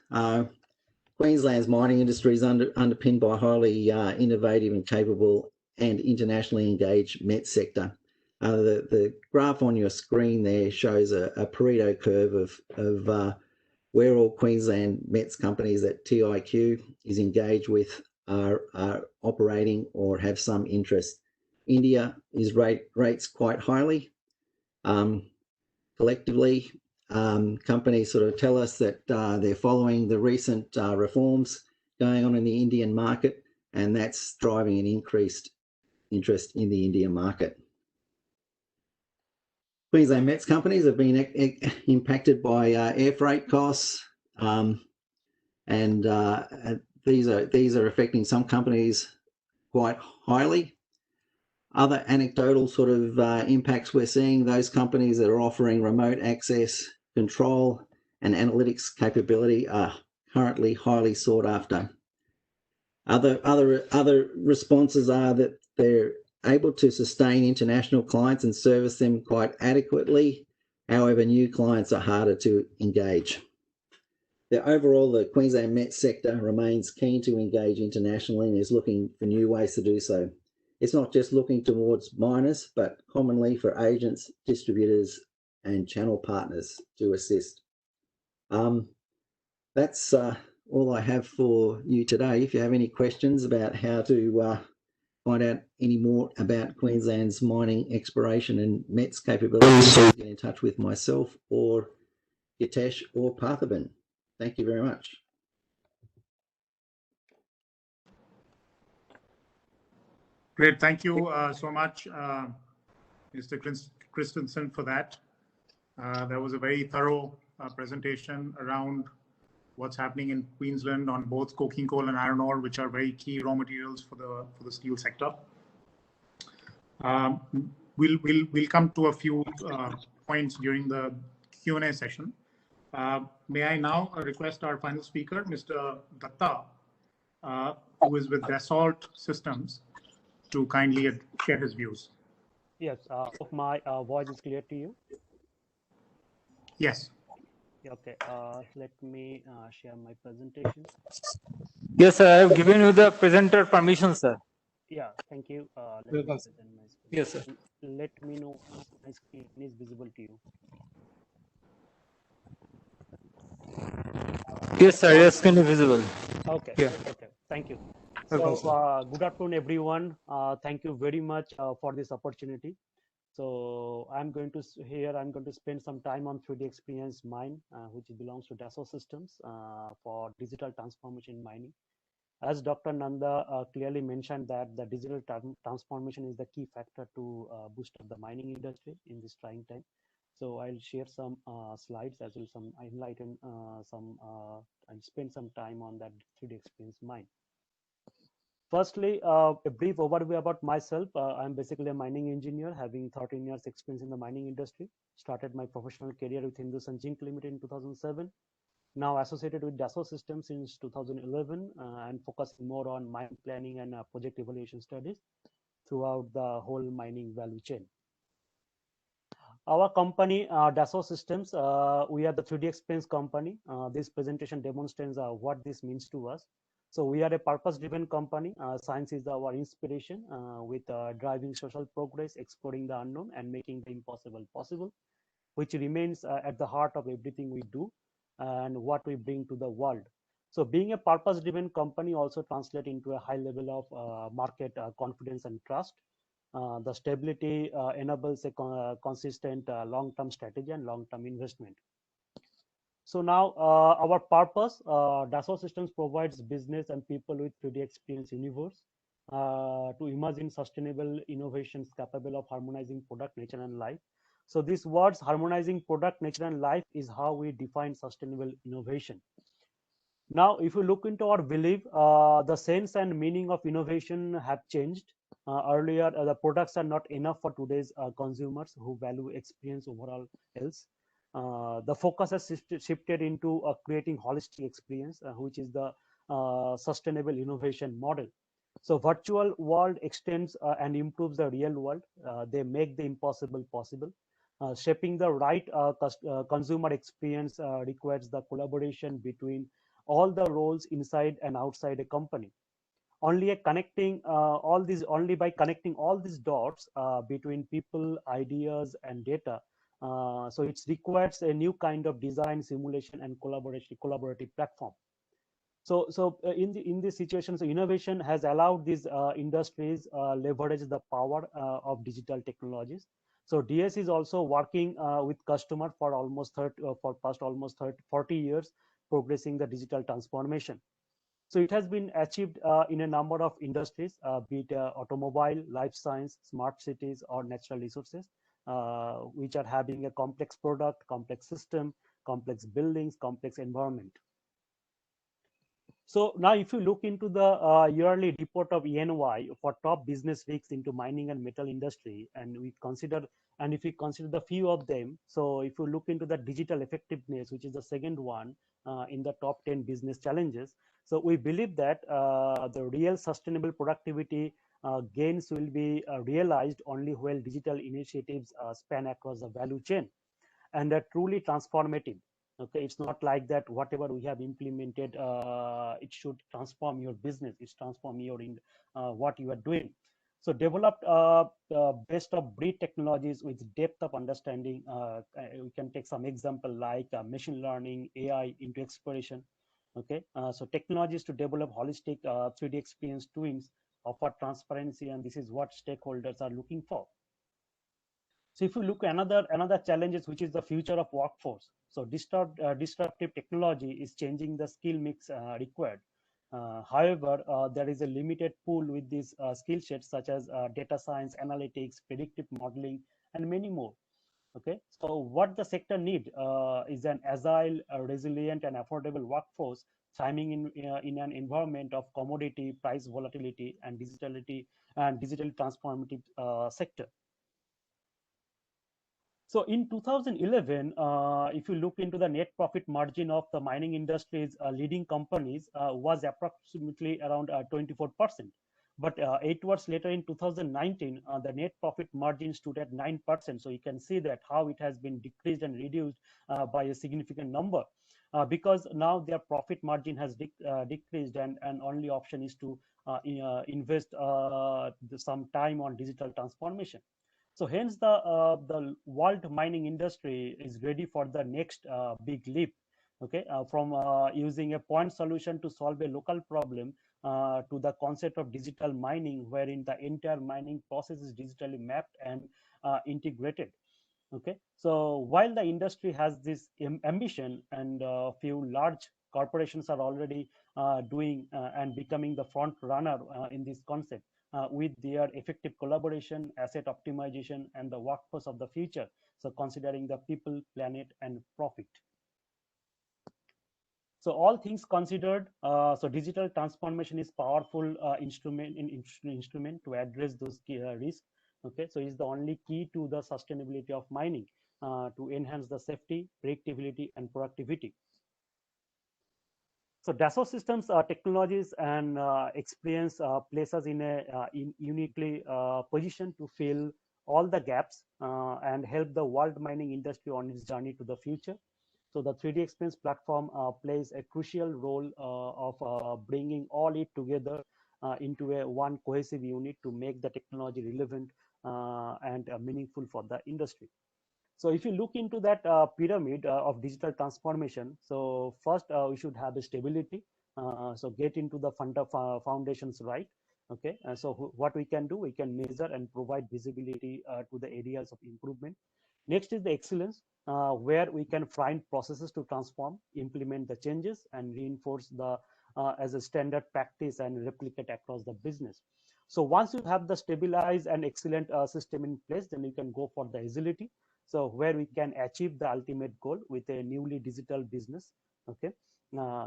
Queensland's mining industry is underpinned by a highly innovative and capable and internationally engaged MET sector. The graph on your screen there shows a Pareto curve of where all Queensland METS companies that TIQ is engaged with are operating or have some interest. India rates quite highly. Collectively, companies sort of tell us that they're following the recent reforms going on in the Indian market, and that's driving an increased interest in the Indian market. Queensland METS companies have been impacted by air freight costs, and these are affecting some companies quite highly. Other anecdotal sort of impacts we're seeing, those companies that are offering remote access, control, and analytics capability are currently highly sought after. Other responses are that they're able to sustain international clients and service them quite adequately. However, new clients are harder to engage. Overall, the Queensland MET sector remains keen to engage internationally and is looking for new ways to do so. It's not just looking towards miners, but commonly for agents, distributors, and channel partners to assist. That's all I have for you today. If you have any questions about how to find out any more about Queensland's mining exploration and METS capabilities, get in touch with myself or Hitesh or Parthiban. Thank you very much. Great. Thank you so much, Mr. Christensen, for that. That was a very thorough presentation around what's happening in Queensland on both coking coal and iron ore, which are very key raw materials for the steel sector. We'll come to a few points during the Q&A session. May I now request our final speaker, Mr. Datta, who is with Dassault Systems, to kindly share his views. Yes, hope my voice is clear to you. Yes. Okay, let me share my presentation. Yes, sir. I have given you the presenter permission, sir. Yeah, thank you. Let me Welcome, sir. present my screen. Yes, sir. Let me know if my screen is visible to you. Yes, sir. Yes, can be visible. Okay, Yeah. okay, thank you. Welcome, So, sir. good afternoon, everyone. Thank you very much for this opportunity. So, I'm going to spend some time on 3D Experience Mine, which belongs to Dassault Systems for digital transformation in mining. As Dr. Nanda clearly mentioned that the digital transformation is the key factor to boost up the mining industry in this trying time. So I'll share some slides as well, some enlighten and spend some time on that 3D Experience Mine. Firstly, a brief overview about myself. I'm basically a mining engineer having 13 years experience in the mining industry. Started my professional career with Hindustan Zinc Limited in 2007. Now associated with Dassault Systems since 2011 and focusing more on mine planning and project evaluation studies throughout the whole mining value chain. Our company, Dassault Systems, we are the 3D Experience company. This presentation demonstrates what this means to us. So we are a purpose-driven company. Science is our inspiration with driving social progress, exploring the unknown, and making the impossible possible, which remains at the heart of everything we do and what we bring to the world. So being a purpose-driven company also translates into a high level of market confidence and trust. The stability enables a consistent long-term strategy and long-term investment. So now our purpose, Dassault Systems provides business and people with 3D Experience universe to imagine sustainable innovations capable of harmonizing product, nature, and life. So these words, harmonizing product, nature, and life, is how we define sustainable innovation. Now, if you look into our belief, the sense and meaning of innovation have changed. Earlier, the products are not enough for today's consumers who value experience overall else. The focus has shifted into creating holistic experience, which is the sustainable innovation model. So virtual world extends and improves the real world. They make the impossible possible. Shaping the right consumer experience requires the collaboration between all the roles inside and outside a company. Only by connecting all these dots between people, ideas, and data. So it requires a new kind of design, simulation, and collaborative platform. So in this situation, so innovation has allowed these industries leverage the power of digital technologies. So DS is also working with customer for almost 40 years, progressing the digital transformation. So it has been achieved in a number of industries, be it automobile, life science, smart cities, or natural resources, which are having a complex product, complex system, complex buildings, complex environment. So now if you look into the yearly report of ENY for top business risks into mining and metal industry, and if we consider the few of them, so if you look into the digital effectiveness, which is the second one in the top 10 business challenges, so we believe that the real sustainable productivity gains will be realized only when digital initiatives span across the value chain and are truly transformative. Okay, it's not like that whatever we have implemented it should transform your business, it's transform your in what you are doing. So developed best of breed technologies with depth of understanding. We can take some example like machine learning, AI into exploration. Okay, so technologies to develop holistic 3D experience twins offer transparency, and this is what stakeholders are looking for. So if you look another challenges, which is the future of workforce. So disruptive technology is changing the skill mix required. However, there is a limited pool with these skill sets such as data science, analytics, predictive modeling, and many more. Okay, so what the sector need is an agile, resilient, and affordable workforce thriving in an environment of commodity price volatility and digital transformative sector. So in 2011, if you look into the net profit margin of the mining industry's leading companies was approximately around 24%, But 8 years later in 2019, the net profit margin stood at 9%. So you can see that how it has been decreased and reduced by a significant number, because now their profit margin has decreased, and only option is to invest some time on digital transformation. So hence the world mining industry is ready for the next big leap. Okay, from using a point solution to solve a local problem to the concept of digital mining, wherein the entire mining process is digitally mapped and integrated. Okay, so while the industry has this ambition, and few large corporations are already doing and becoming the front runner in this concept with their effective collaboration, asset optimization, and the workforce of the future. So considering the people, planet, and profit. So all things considered, so digital transformation is powerful instrument to address those key, risks. Okay, so it's the only key to the sustainability of mining to enhance the safety, predictability, and productivity. So Dassault Systems technologies and experience place us in a uniquely position to fill all the gaps and help the world mining industry on its journey to the future. So the 3D Experience platform plays a crucial role of bringing all it together into a one cohesive unit to make the technology relevant and meaningful for the industry. So if you look into that pyramid of digital transformation, so first we should have a stability. So get into the foundations right. Okay, so what we can do, we can measure and provide visibility to the areas of improvement. Next is the excellence, where we can find processes to transform, implement the changes, and reinforce the as a standard practice and replicate across the business. So once you have the stabilized and excellent system in place, then you can go for the agility. So where we can achieve the ultimate goal with a newly digital business. Okay,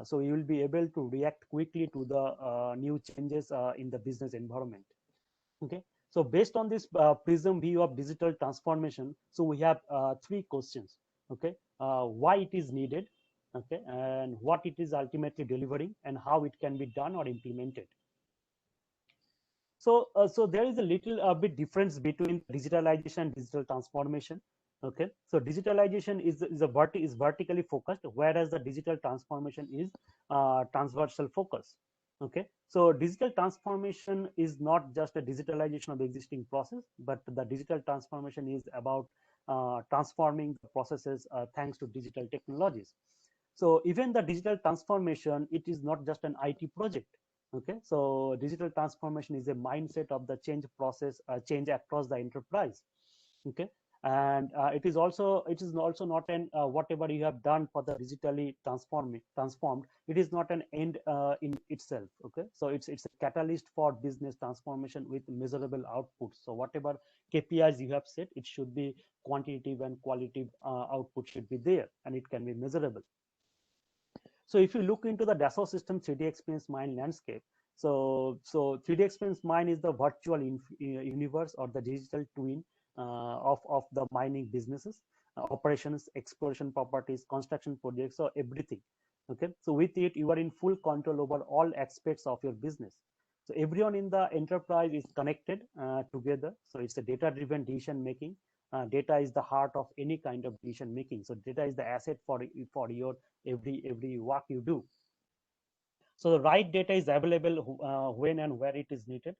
so you will be able to react quickly to the new changes in the business environment. Okay, so based on this prism view of digital transformation, so we have three questions. Okay, why it is needed, okay, and what it is ultimately delivering, and how it can be done or implemented. So so there is a little bit difference between digitalization and digital transformation. Okay, so digitalization is vertically focused, whereas the digital transformation is transversal focus. Okay, so digital transformation is not just a digitalization of the existing process, but the digital transformation is about transforming the processes thanks to digital technologies. So even the digital transformation, it is not just an IT project. Okay, so digital transformation is a mindset of the change process, change across the enterprise. Okay, and it is also not an whatever you have done for the digitally transformed, it is not an end in itself. Okay, so it's a catalyst for business transformation with measurable outputs. So whatever KPIs you have set, it should be quantitative and qualitative output should be there, and it can be measurable. So if you look into the Dassault System 3D Experience Mine landscape, so 3D Experience Mine is the virtual universe or the digital twin of the mining businesses, operations, exploration properties, construction projects, so everything. Okay, so with it, you are in full control over all aspects of your business. So everyone in the enterprise is connected together. So it's a data-driven decision making. Data is the heart of any kind of decision making. So data is the asset for your every work you do. So the right data is available when and where it is needed.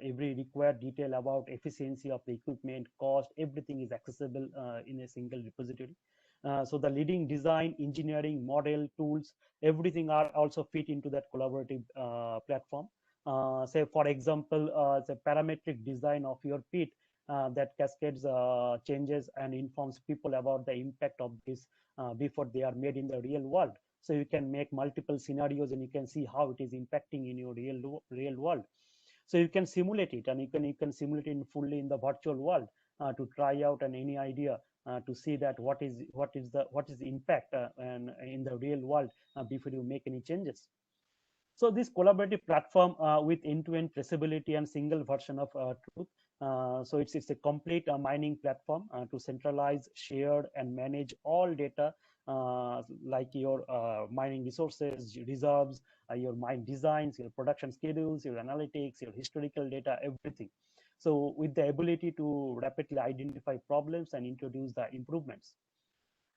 Every required detail about efficiency of the equipment, cost, everything is accessible in a single repository. So the leading design, engineering, model, tools, everything are also fit into that collaborative platform. Say for example, the parametric design of your pit that cascades changes and informs people about the impact of this before they are made in the real world. So you can make multiple scenarios and you can see how it is impacting in your real world. So you can simulate it, and you can simulate it fully in the virtual world to try out and any idea to see that what is the impact and in the real world before you make any changes. So this collaborative platform with end-to-end traceability and single version of truth So it's a complete mining platform to centralize, share, and manage all data like your mining resources, reserves, your mine designs, your production schedules, your analytics, your historical data, everything. So with the ability to rapidly identify problems and introduce the improvements.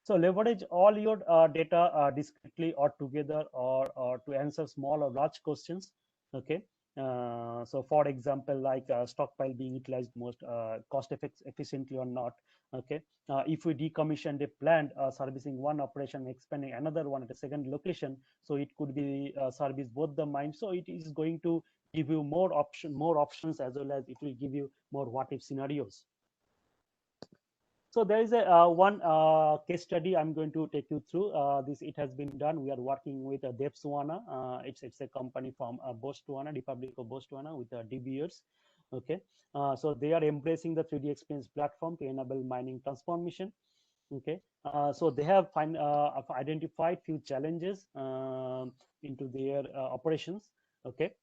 So leverage all your data discretely or together or to answer small or large questions. Okay. So for example, like stockpile being utilized most cost efficiently or not. Okay. If we decommission the plant servicing one operation, expanding another one at a second location, so it could be service both the mines. So it is going to give you more options, as well as it will give you more what if scenarios. So there is a one case study I'm going to take you through. This it has been done. We are working with Debswana. It's a company from Botswana, Republic of Botswana, with De Beers. Okay, so they are embracing the 3D Experience platform to enable mining transformation. Okay, so they have identified few challenges into their operations. Okay.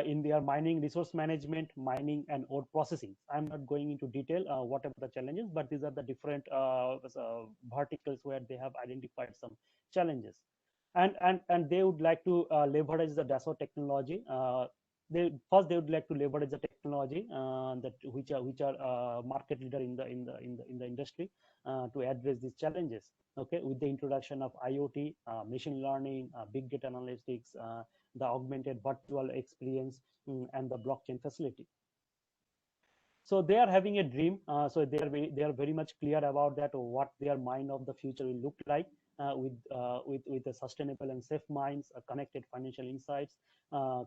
In their mining resource management, mining and ore processing. I'm not going into detail whatever the challenges, but these are the different verticals where they have identified some challenges. And they would like to leverage the Dassault technology. They would like to leverage the technology which are market leader in the industry to address these challenges. Okay, with the introduction of IoT, machine learning, big data analytics, the augmented virtual experience, and the blockchain facility. So they are having a dream. So they are very much clear about that, what their mine of the future will look like with a sustainable and safe mines, connected financial insights,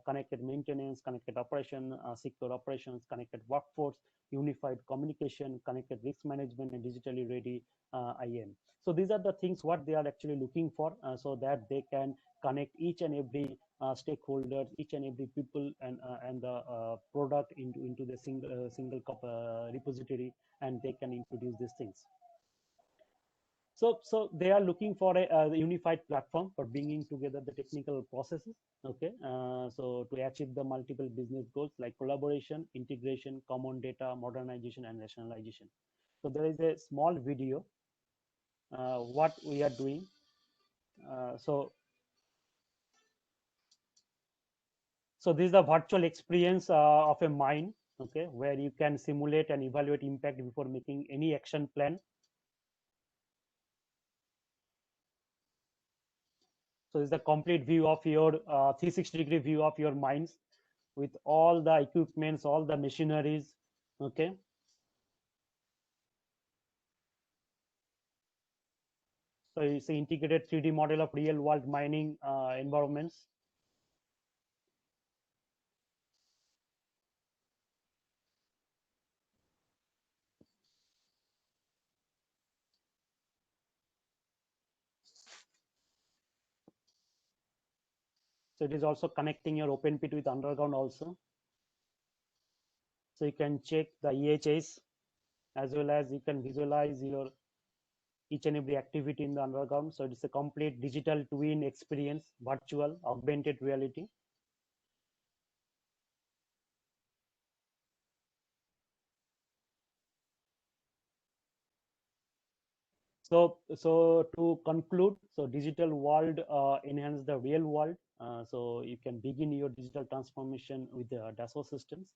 connected maintenance, connected operation, secure operations, connected workforce, unified communication, connected risk management, and digitally ready IAM. So these are the things what they are actually looking for, so that they can connect each and every stakeholders, each and every people, and the product into the single repository, and they can introduce these things. So they are looking for a unified platform for bringing together the technical processes. Okay, so to achieve the multiple business goals like collaboration, integration, common data, modernization, and rationalization. So there is a small video what we are doing. So this is the virtual experience of a mine, okay, where you can simulate and evaluate impact before making any action plan. So this is the complete view of your 360-degree view of your mines with all the equipments, all the machineries, okay. So it's an integrated 3D model of real-world mining environments. So it is also connecting your open pit with underground also. So you can check the EHS, as well as you can visualize your each and every activity in the underground. So it's a complete digital twin experience, virtual, augmented reality. So to conclude, so digital world enhance the real world. So you can begin your digital transformation with the Dassault systems.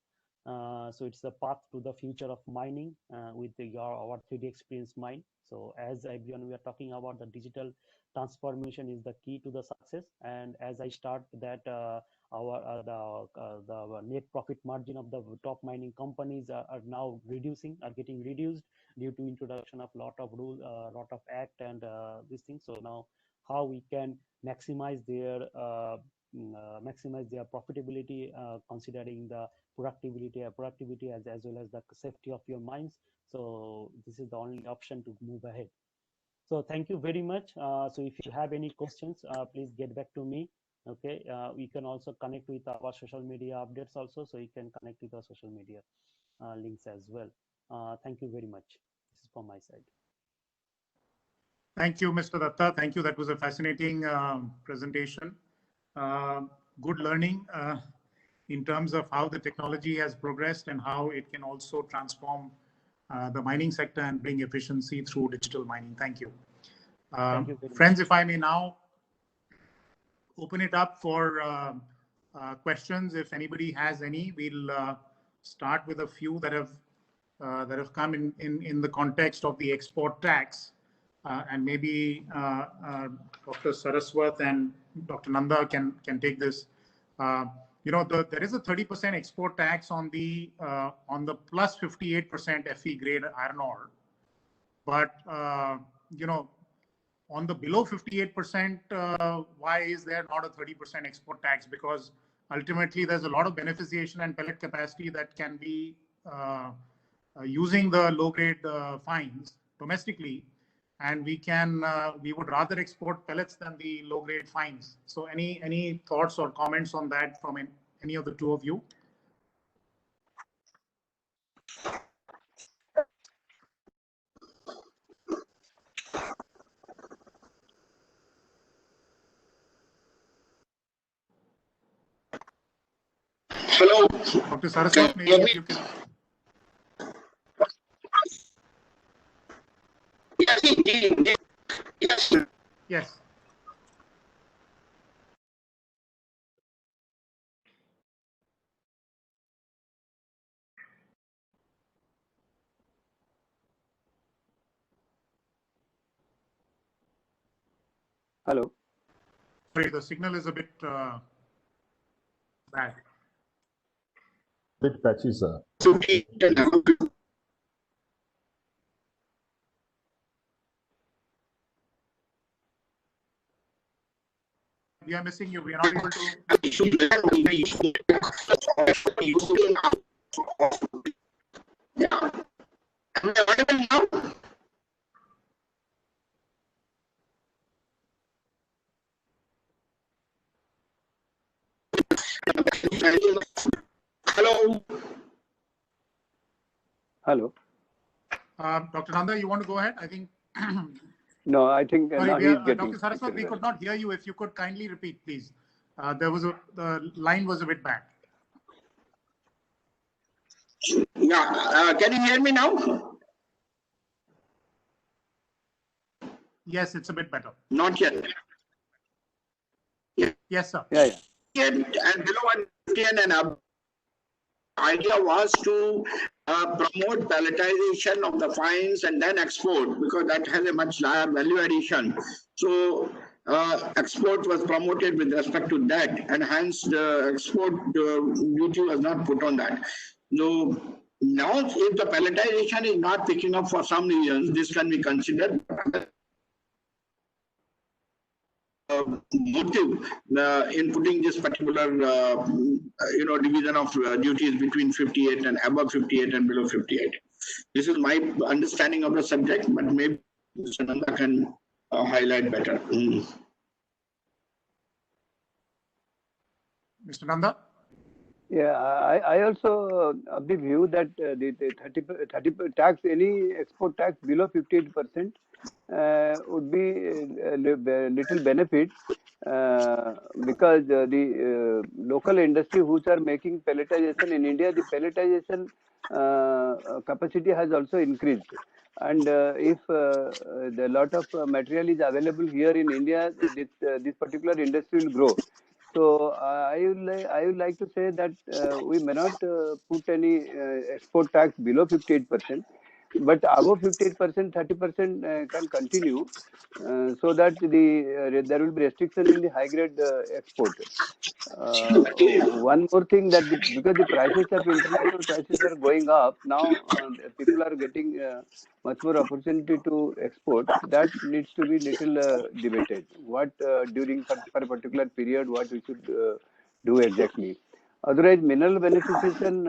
So it's the path to the future of mining with our 3D experience mine. So as everyone, we are talking about the digital transformation is the key to the success. And as I start that the net profit margin of the top mining companies are now getting reduced due to introduction of lot of rule, lot of act, and these things. So now, how we can maximize their profitability, considering the productivity as well as the safety of your mines. So this is the only option to move ahead. So thank you very much. So if you have any questions, please get back to me. Okay, we can also connect with our social media updates also. So you can connect with our social media links as well. Thank you very much. This is from my side. Thank you, Mr. Datta. Thank you. That was a fascinating presentation. Good learning. in terms of how the technology has progressed and how it can also transform the mining sector and bring efficiency through digital mining. Thank you. Thank you very Friends, much. if I may now open it up for questions. If anybody has any, we'll start with a few that have come in the context of the export tax, and maybe Dr. Saraswat and Dr. Nanda can take this. There is a 30% export tax on the plus 58% Fe grade iron ore, but on the below 58%, why is there not a 30% export tax? Because ultimately there's a lot of beneficiation and pellet capacity that can be using the low grade fines domestically, and we would rather export pellets than the low grade fines. So any thoughts or comments on that from any of the two of you? Hello. Dr. Saraswat, maybe if you can. Yes. Yes. Hello. Sorry, the signal is a bit bad. Bit patchy, sir. We are missing you. We are not able to. Yeah. Am I audible now? Hello. Hello. Dr. Nanda, you want to go ahead? I think. No, I think Sorry, now he's getting. Dr. Saraswat, we could not hear you. If you could kindly repeat, please. The line was a bit bad. Yeah. Can you hear me now? Yes, it's a bit better. Not yet. Yes, sir. Yeah. And below 110 and up. Idea was to promote pelletization of the fines and then export, because that has a much higher value addition. So export was promoted with respect to that, and hence the export duty was not put on that. So now, if the pelletization is not picking up for some reasons, this can be considered motive in putting this particular division of duties between 58 and above 58 and below 58. This is my understanding of the subject, but maybe Mr. Nanda can highlight better. Mr. Nanda? Yeah, I also of the view that the 30 tax, any export tax below 58% would be a little benefit, because the local industry which are making pelletization in India, the pelletization capacity has also increased. And if the lot of material is available here in India, this particular industry will grow. So I would like to say that we may not put any export tax below 58%, but above 58%, 30% can continue, so that there will be restriction in the high grade export. One more thing, that because the prices of international prices are going up now, people are getting much more opportunity to export. That needs to be little debated. What during for a particular period, what we should do exactly. Otherwise, mineral beneficiation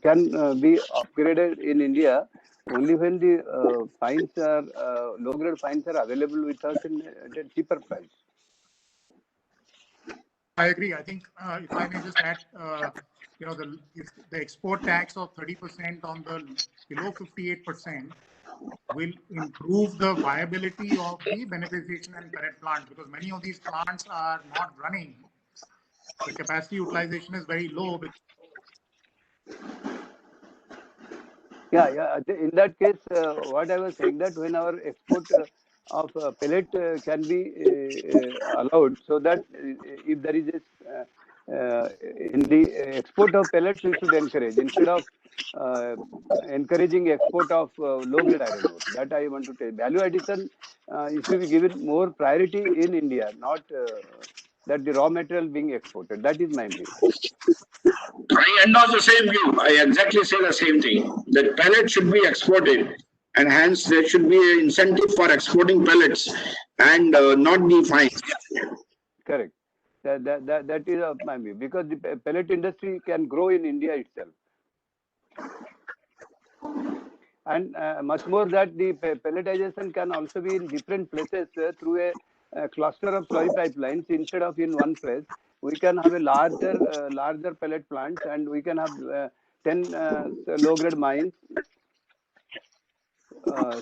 can be upgraded in India only when the fines are low grade fines are available with us in at a cheaper price. I agree. I think if I may just add, if the export tax of 30% on the below 58% will improve the viability of the beneficiation and pellet plants, because many of these plants are not running, The capacity utilization is very low. Yeah. In that case, what I was saying that when our export of pellet can be allowed, so that if there is in the export of pellets, we should encourage instead of encouraging export of low-grade iron ore. That I want to tell. Value addition is to be given more priority in India, not that the raw material being exported. That is my view. I endorse the same view. I exactly say the same thing. That pellet should be exported, and hence there should be an incentive for exporting pellets and not the fines. Correct. That is my view, because the pellet industry can grow in India itself. And much more that the pelletization can also be in different places through a cluster of slurry pipelines instead of in one place. We can have a larger pellet plants, and we can have 10 low-grade mines,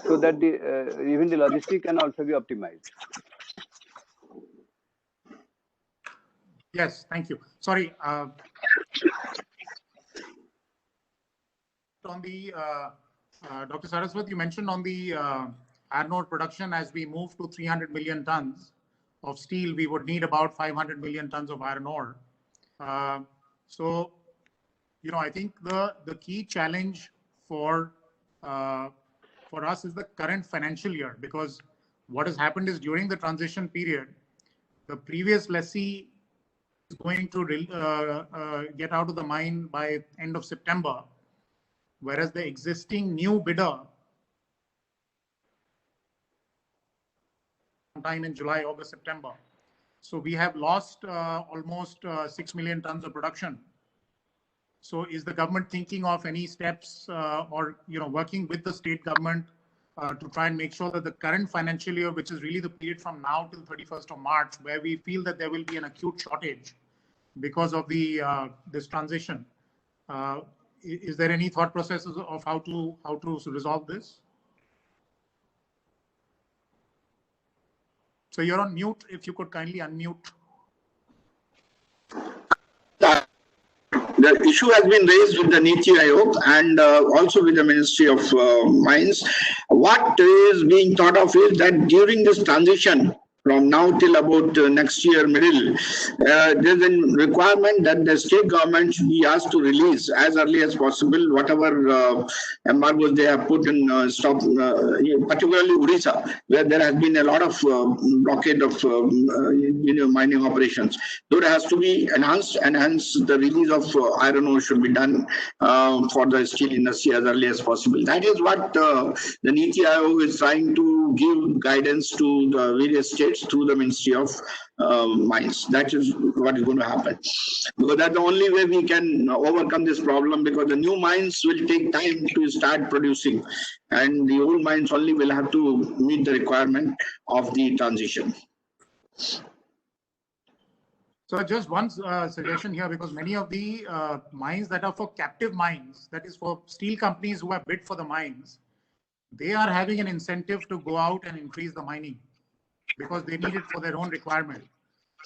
so that even the logistic can also be optimized. Yes, thank you. Sorry. On the Dr. Saraswat, you mentioned on the iron ore production, as we move to 300 million tons of steel, we would need about 500 million tons of iron ore. So, I think the key challenge for us is the current financial year, because what has happened is during the transition period, the previous lessee is going to get out of the mine by end of September, whereas the existing new bidder sometime in July, August, September. So we have lost almost 6 million tons of production. So is the government thinking of any steps or working with the state government to try and make sure that the current financial year, which is really the period from now till 31st of March, where we feel that there will be an acute shortage because of the this transition, is there any thought processes of how to resolve this? So you're on mute. If you could kindly unmute. The issue has been raised with the NITI Aayog and also with the Ministry of Mines. What is being thought of is that during this transition, from now till about next year middle, there's a requirement that the state government should be asked to release as early as possible whatever embargoes they have put in stop, particularly Odisha, where there has been a lot of blockade of mining operations. Though it has to be enhanced, and hence the release of iron ore should be done for the steel industry as early as possible. That is what the NITI Aayog is trying to give guidance to the various states through the Ministry of Mines. That is what is going to happen, because that's the only way we can overcome this problem, because the new mines will take time to start producing, and the old mines only will have to meet the requirement of the transition. So just one suggestion here, because many of the mines that are for captive mines, that is for steel companies who have bid for the mines, they are having an incentive to go out and increase the mining, because they need it for their own requirement.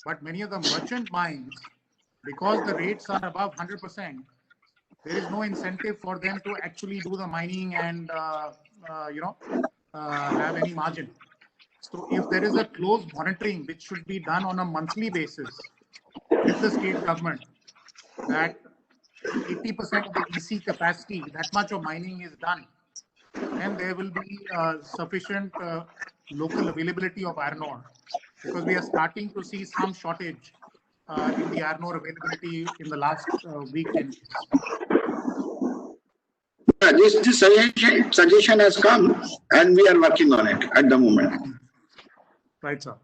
But many of the merchant mines, because the rates are above 100%, there is no incentive for them to actually do the mining and have any margin. So if there is a close monitoring, which should be done on a monthly basis with the state government, that 80% of the EC capacity, that much of mining is done, then there will be sufficient local availability of iron ore, because we are starting to see some shortage in the iron ore availability in the last week. This suggestion has come, and we are working on it at the moment. Right, sir.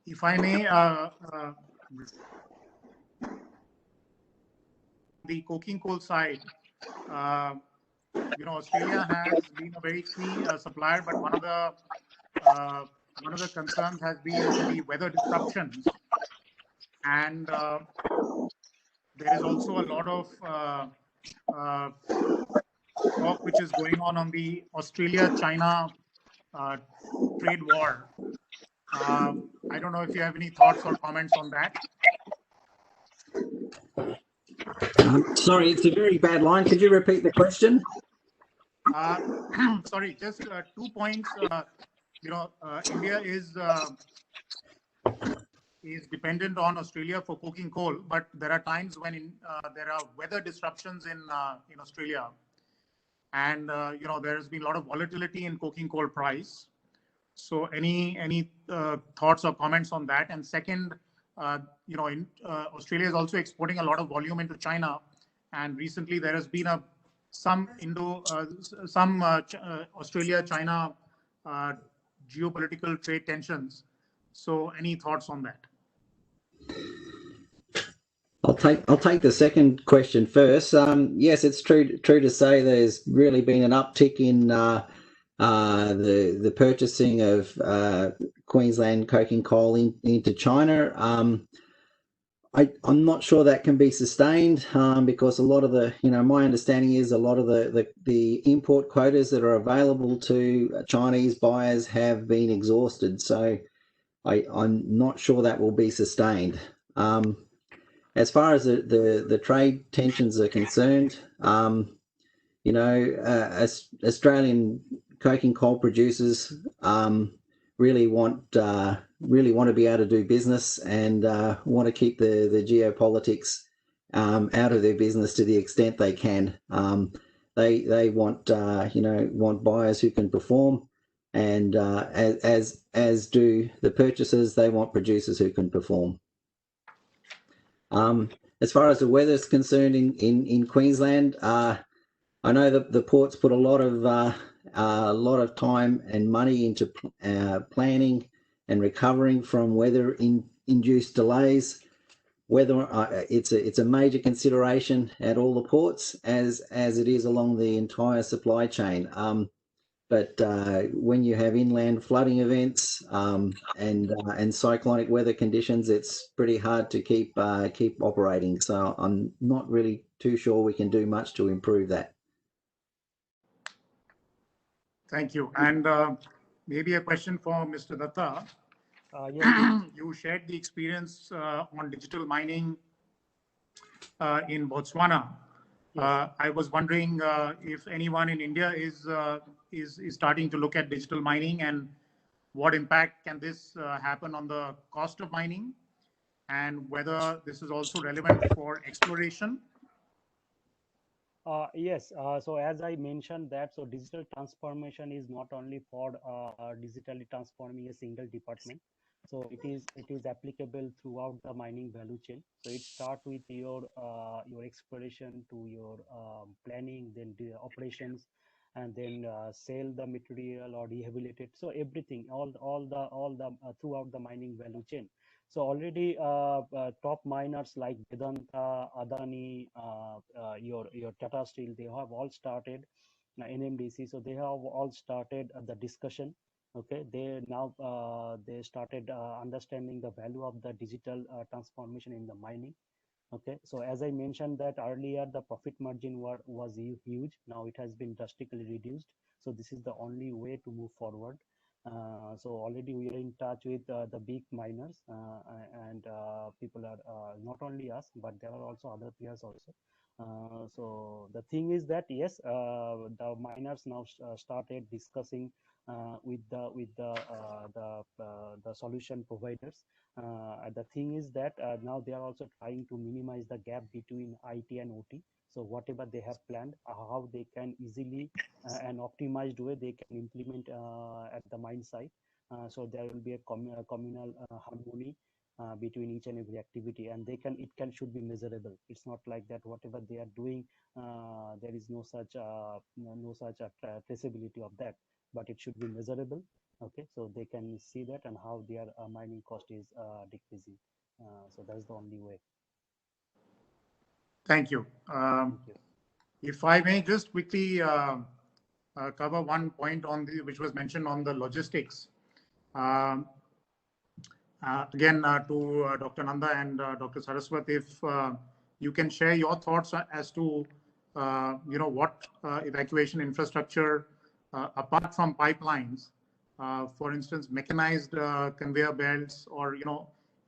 If I may, the coking coal side, Australia has been a very key supplier, but one of the concerns has been the weather disruptions, and there is also a lot of talk which is going on the Australia-China trade war. I don't know if you have any thoughts or comments on that. Sorry, it's a very bad line. Could you repeat the question? Sorry, just 2 points. India is dependent on Australia for coking coal, but there are times when there are weather disruptions in Australia, and there has been a lot of volatility in coking coal price. So any thoughts or comments on that? And second, Australia is also exporting a lot of volume into China, and recently there has been some Australia-China geopolitical trade tensions. So any thoughts on that? I'll take the second question first. Yes, it's true to say there's really been an uptick in the purchasing of Queensland coking coal into China. I'm not sure that can be sustained because a lot of the, my understanding is a lot of the import quotas that are available to Chinese buyers have been exhausted. So I'm not sure that will be sustained. As far as the trade tensions are concerned, Australian coking coal producers really want to be able to do business and want to keep the geopolitics out of their business to the extent they can. They want want buyers who can perform, and as do the purchasers. They want producers who can perform. As far as the weather is concerned in Queensland, I know that the ports put a lot of time and money into planning and recovering from weather-induced delays. Weather it's a major consideration at all the ports, as it is along the entire supply chain. But when you have inland flooding events and cyclonic weather conditions, it's pretty hard to keep operating. So I'm not really too sure we can do much to improve that. Thank you. And maybe a question for Mr. Datta. Yes. You shared the experience on digital mining in Botswana. I was wondering if anyone in India is starting to look at digital mining, and what impact can this happen on the cost of mining, and whether this is also relevant for exploration. Yes. So as I mentioned that, so digital transformation is not only for digitally transforming a single department. So it is applicable throughout the mining value chain. So it starts with your exploration to your planning, then the operations, and then sell the material or rehabilitate. So everything, all the throughout the mining value chain. So already top miners like Vedanta, Adani, your Tata Steel, they have all started NMDC. So they have all started the discussion. Okay, they now they started understanding the value of the digital transformation in the mining. Okay, so as I mentioned that earlier, the profit margin was huge. Now it has been drastically reduced. So this is the only way to move forward. So already we are in touch with the big miners, and people are not only us, but there are also other players also. So the thing is that yes, the miners now started discussing with the solution providers. The thing is that now they are also trying to minimize the gap between IT and OT. So whatever they have planned, how they can easily and optimized way they can implement at the mine site. So there will be a communal harmony between each and every activity, and should be measurable. It's not like that whatever they are doing, there is no such traceability of that, but it should be measurable. Okay, so they can see that and how their mining cost is decreasing. So that's the only way. Thank you. If I may just quickly cover one point which was mentioned on the logistics. Again, to Dr. Nanda and Dr. Saraswat, if you can share your thoughts as to what evacuation infrastructure apart from pipelines for instance, mechanized conveyor belts, or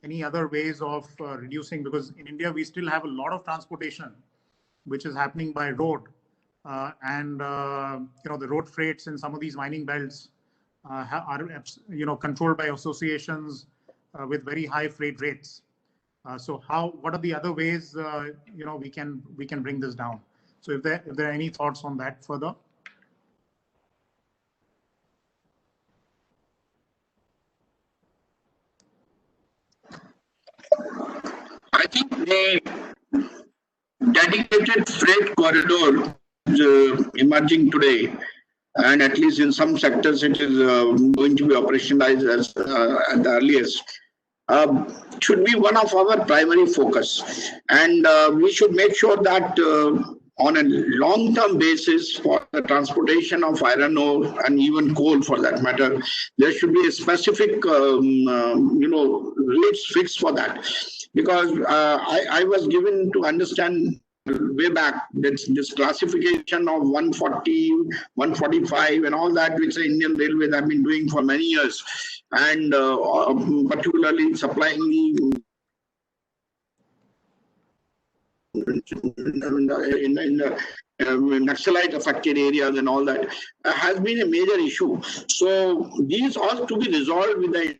any other ways of reducing, because in India we still have a lot of transportation which is happening by road, and the road freights in some of these mining belts are controlled by associations with very high freight rates. So what are the other ways we can bring this down? So if there are any thoughts on that further? I think the dedicated freight corridor is emerging today, and at least in some sectors it is going to be operationalized as at the earliest. Should be one of our primary focus, and we should make sure that on a long-term basis for the transportation of iron ore and even coal for that matter, there should be a specific rates fixed for that. Because I was given to understand way back that this classification of 140, 145 and all that, which the Indian Railways have been doing for many years, and particularly supplying in the Naxalite affected areas and all that, has been a major issue. So these ought to be resolved with the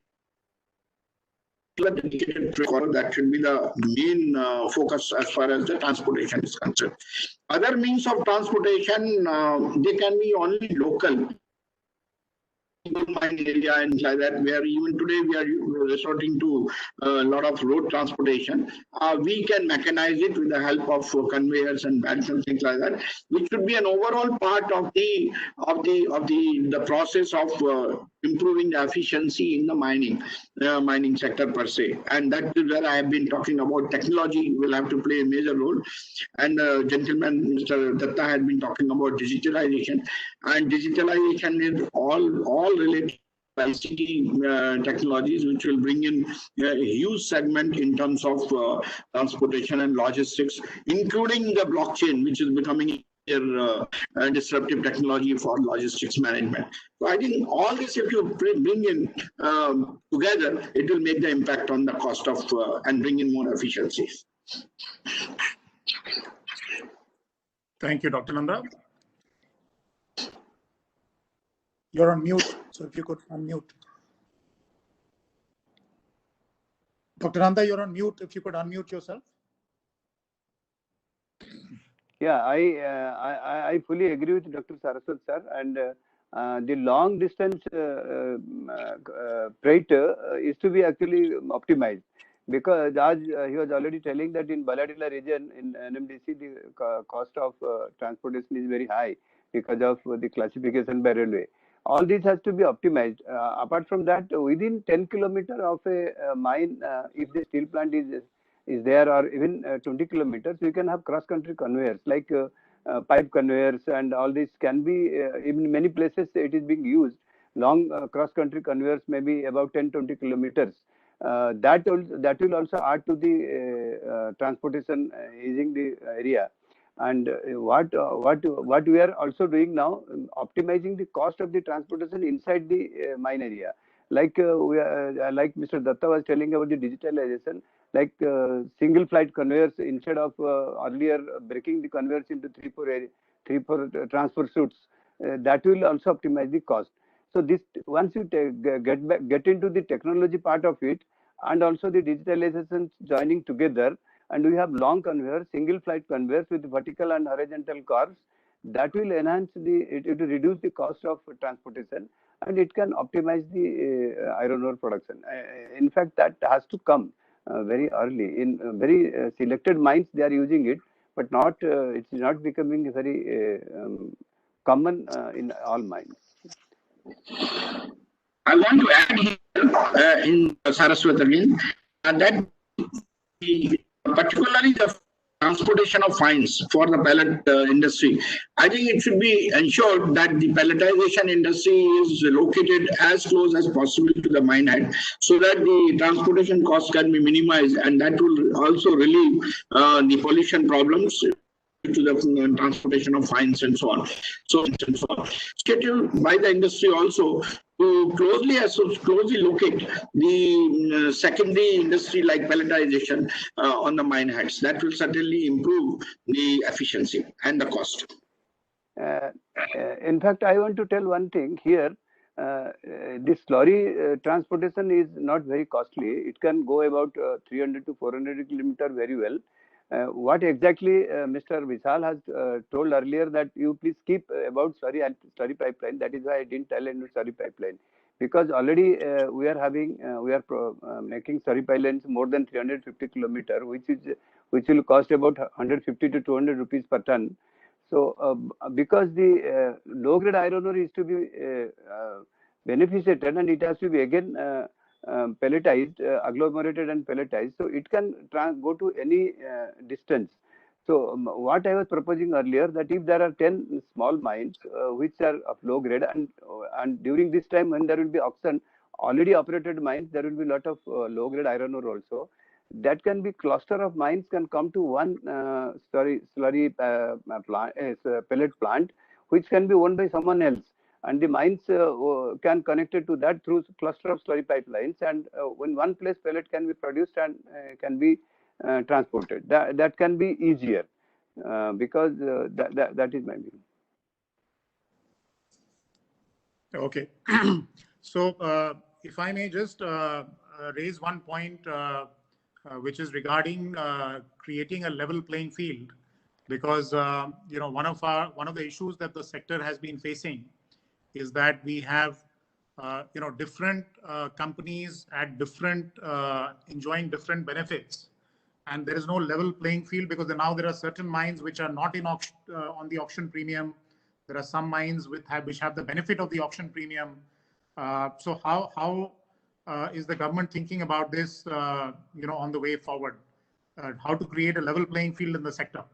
dedicated corridor. That should be the main focus as far as the transportation is concerned. Other means of transportation, they can be only local. Mine area and like that, where even today we are resorting to a lot of road transportation. We can mechanize it with the help of conveyors and belts and things like that, which should be an overall part of the process of improving the efficiency in the mining sector per se. And that is where I have been talking about technology will have to play a major role. And gentleman, Mr. Datta, had been talking about digitalization, and digitalization is all related to ICT technologies, which will bring in a huge segment in terms of transportation and logistics, including the blockchain, which is becoming disruptive technology for logistics management. So I think all this, if you bring in together, it will make the impact on the cost of and bring in more efficiencies. Thank you, Dr. Nanda. You're on mute, so if you could unmute. Dr. Nanda, you're on mute. If you could unmute yourself. Yeah, I fully agree with Dr. Saraswat sir, and the long distance freight is to be actually optimized, because as he was already telling that in Baladila region in NMDC the cost of transportation is very high because of the classification by railway. All this has to be optimized. Apart from that, within 10 kilometers of a mine, if the steel plant is there, or even 20 kilometers, you can have cross-country conveyors like pipe conveyors, and all this can be, in many places it is being used. Long cross-country conveyors, maybe about 10-20 kilometers. That will also add to the transportation using the area. And what we are also doing now, optimizing the cost of the transportation inside the mine area. Like like Mr. Datta was telling about the digitalization, like single flight conveyors, instead of earlier breaking the conveyors into three, four transfer suits, that will also optimize the cost. So this, once you get into the technology part of it, and also the digitalization joining together, and we have long conveyors, single flight conveyors with vertical and horizontal curves, that will enhance it will reduce the cost of transportation, and it can optimize the iron ore production. In fact, that has to come very early. In very selected mines, they are using it, but not it's not becoming very common in all mines. I want to add here in Saraswat again, that particularly the transportation of fines for the pellet industry, I think it should be ensured that the pelletization industry is located as close as possible to the mine head, so that the transportation costs can be minimized, and that will also relieve the pollution problems to the transportation of fines and so on. So scheduled by the industry also to closely locate the secondary industry like pelletization on the mine heads. That will certainly improve the efficiency and the cost. In fact, I want to tell one thing here. This slurry transportation is not very costly. It can go about 300 to 400 kilometers very well. What exactly Mr. Vishal has told earlier, that you please keep about slurry pipeline. That is why I didn't tell any slurry pipeline, because already we are making slurry pipelines more than 350 kilometers, which will cost about 150 to 200 rupees per ton. So, because the low-grade iron ore is to be beneficiated, and it has to be again pelletized, agglomerated and pelletized, so it can go to any distance. So, what I was proposing earlier, that if there are 10 small mines which are of low grade, and during this time when there will be auction, already operated mines, there will be a lot of low-grade iron ore also. That can be cluster of mines can come to one slurry pellet plant, which can be owned by someone else, and the mines can connect it to that through cluster of slurry pipelines, and when one place pellet can be produced and can be transported, that can be easier, because that is my view. Okay. So if I may just raise one point, which is regarding creating a level playing field, because one of the issues that the sector has been facing is that we have different companies at different enjoying different benefits, and there is no level playing field, because now there are certain mines which are not in auction on the auction premium. There are some mines which have the benefit of the auction premium. So how is the government thinking about this, on the way forward? How to create a level playing field in the sector?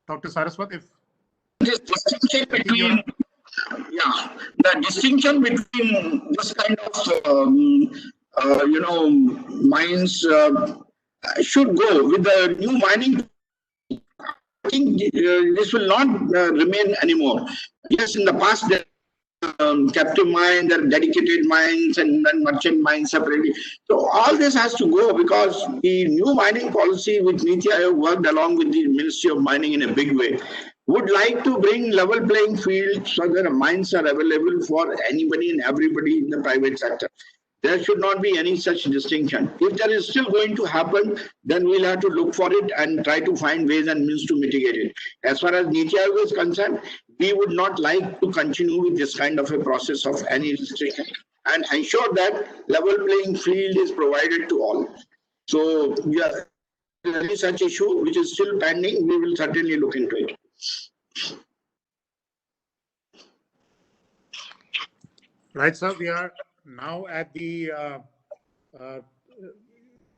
Dr. Saraswat, if this distinction between the distinction between this kind of mines should go with the new mining. I think this will not remain anymore. Yes, in the past there captive mines, there are dedicated mines, and then merchant mines separately. So all this has to go, because the new mining policy which Niti Aayog worked along with the Ministry of Mining in a big way would like to bring level playing field so that mines are available for anybody and everybody in the private sector. There should not be any such distinction. If that is still going to happen, then we'll have to look for it and try to find ways and means to mitigate it. As far as Niti Aayog is concerned, we would not like to continue with this kind of a process of any restriction, and ensure that level playing field is provided to all. So, yeah, if there is such issue which is still pending, we will certainly look into it. Right, sir. We are now at the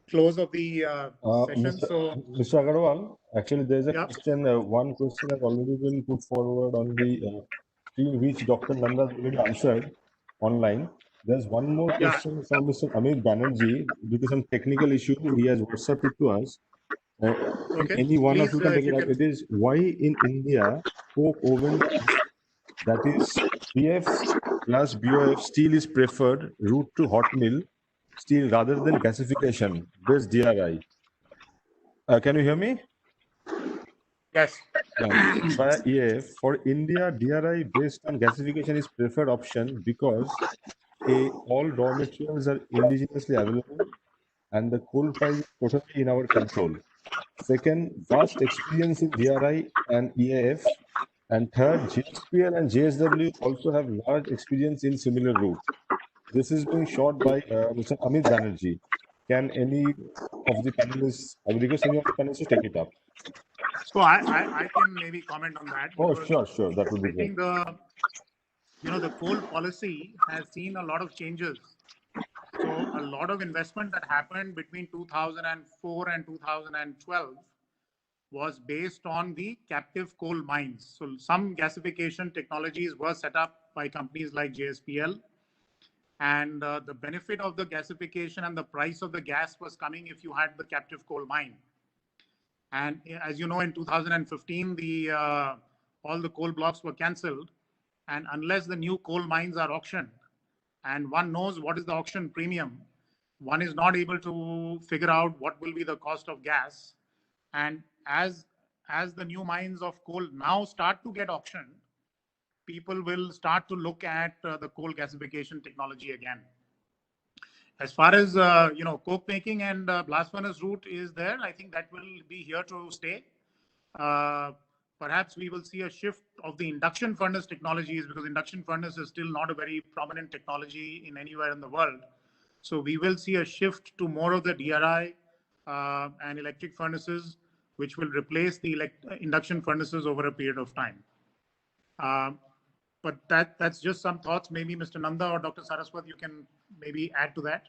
close of the session. Mr. Agarwal, actually, there is a question. One question has already been put forward on the screen, which Dr. Nanda has already answered online. There's one more question from Mr. Amit Banerjee. Due to some technical issue, he has WhatsApped it to us. Any one of you can take it up. It is, why in India coke oven, that is BF plus BOF steel, is preferred route to hot mill steel rather than gasification based DRI? Can you hear me? Yes. Via EAF, for India, DRI based on gasification is preferred option because all raw materials are indigenously available and the coal price is totally in our control. Second, vast experience in DRI and EAF. And third, JSPL and JSW also have large experience in similar route. This is being shot by Mr. Amit Banerjee. Can any of the panelists, I would request any of the panelists to take it up? So I can maybe comment on that. Oh, sure. That would be great. I think the coal policy has seen a lot of changes. So a lot of investment that happened between 2004 and 2012 was based on the captive coal mines. So some gasification technologies were set up by companies like JSPL. And the benefit of the gasification and the price of the gas was coming if you had the captive coal mine. And as you know, in 2015, all the coal blocks were cancelled, And unless the new coal mines are auctioned, and one knows what is the auction premium, one is not able to figure out what will be the cost of gas. And as the new mines of coal now start to get auctioned, people will start to look at the coal gasification technology again. As far as coke making and blast furnace route is there, I think that will be here to stay. Perhaps we will see a shift of the induction furnace technologies, because induction furnace is still not a very prominent technology in anywhere in the world. So we will see a shift to more of the DRI and electric furnaces, which will replace the induction furnaces over a period of time. But that's just some thoughts. Maybe Mr. Nanda or Dr. Saraswat, you can maybe add to that.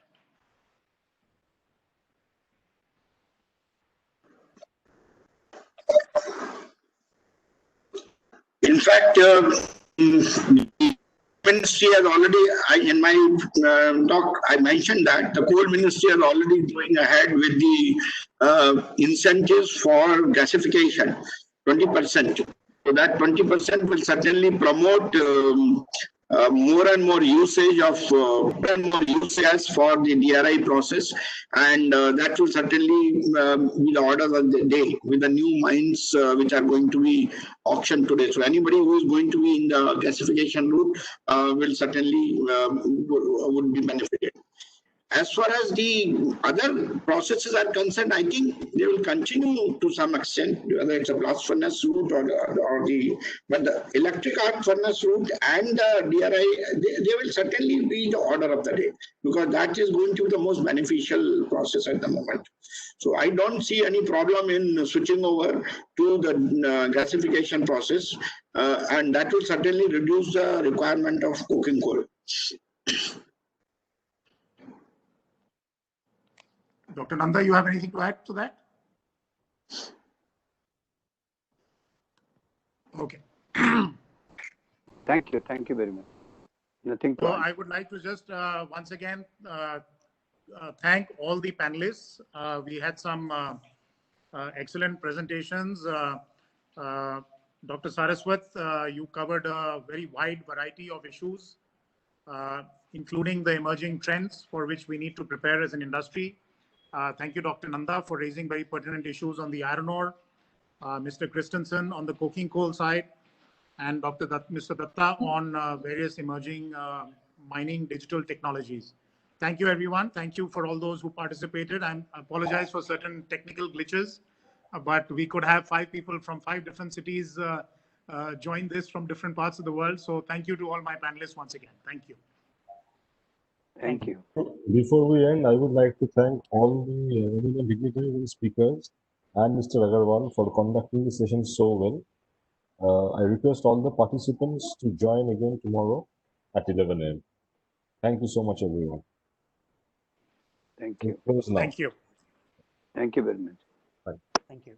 In fact, the ministry has already, in my talk, I mentioned that the coal ministry is already going ahead with the incentives for gasification, 20%. So that 20% will certainly promote more and more usage of gas for the DRI process, and that will certainly be the order of the day with the new mines which are going to be auctioned today. So anybody who is going to be in the gasification route will certainly would be benefited. As far as the other processes are concerned, I think they will continue to some extent, whether it's a blast furnace route but the electric arc furnace route and the DRI, they will certainly be the order of the day, because that is going to be the most beneficial process at the moment. So I don't see any problem in switching over to the gasification process, and that will certainly reduce the requirement of coking coal. Dr. Nanda, you have anything to add to that? Okay. Thank you very much. Nothing to So add. I would like to just once again thank all the panelists. We had some excellent presentations. Dr. Saraswat, you covered a very wide variety of issues, including the emerging trends for which we need to prepare as an industry. Thank you, Dr. Nanda, for raising very pertinent issues on the iron ore, Mr. Christensen on the coking coal side, and Mr. Datta on various emerging mining digital technologies. Thank you, everyone. Thank you for all those who participated. I apologize for certain technical glitches, but we could have 5 people from 5 different cities join this from different parts of the world. So thank you to all my panelists once again. Thank you. Thank you. Before we end, I would like to thank all the eminent dignitaries and speakers and Mr. Agarwal for conducting the session so well. I request all the participants to join again tomorrow at 11 a.m. Thank you so much, everyone. Thank you. Thank you. Thank you very much. Thank you.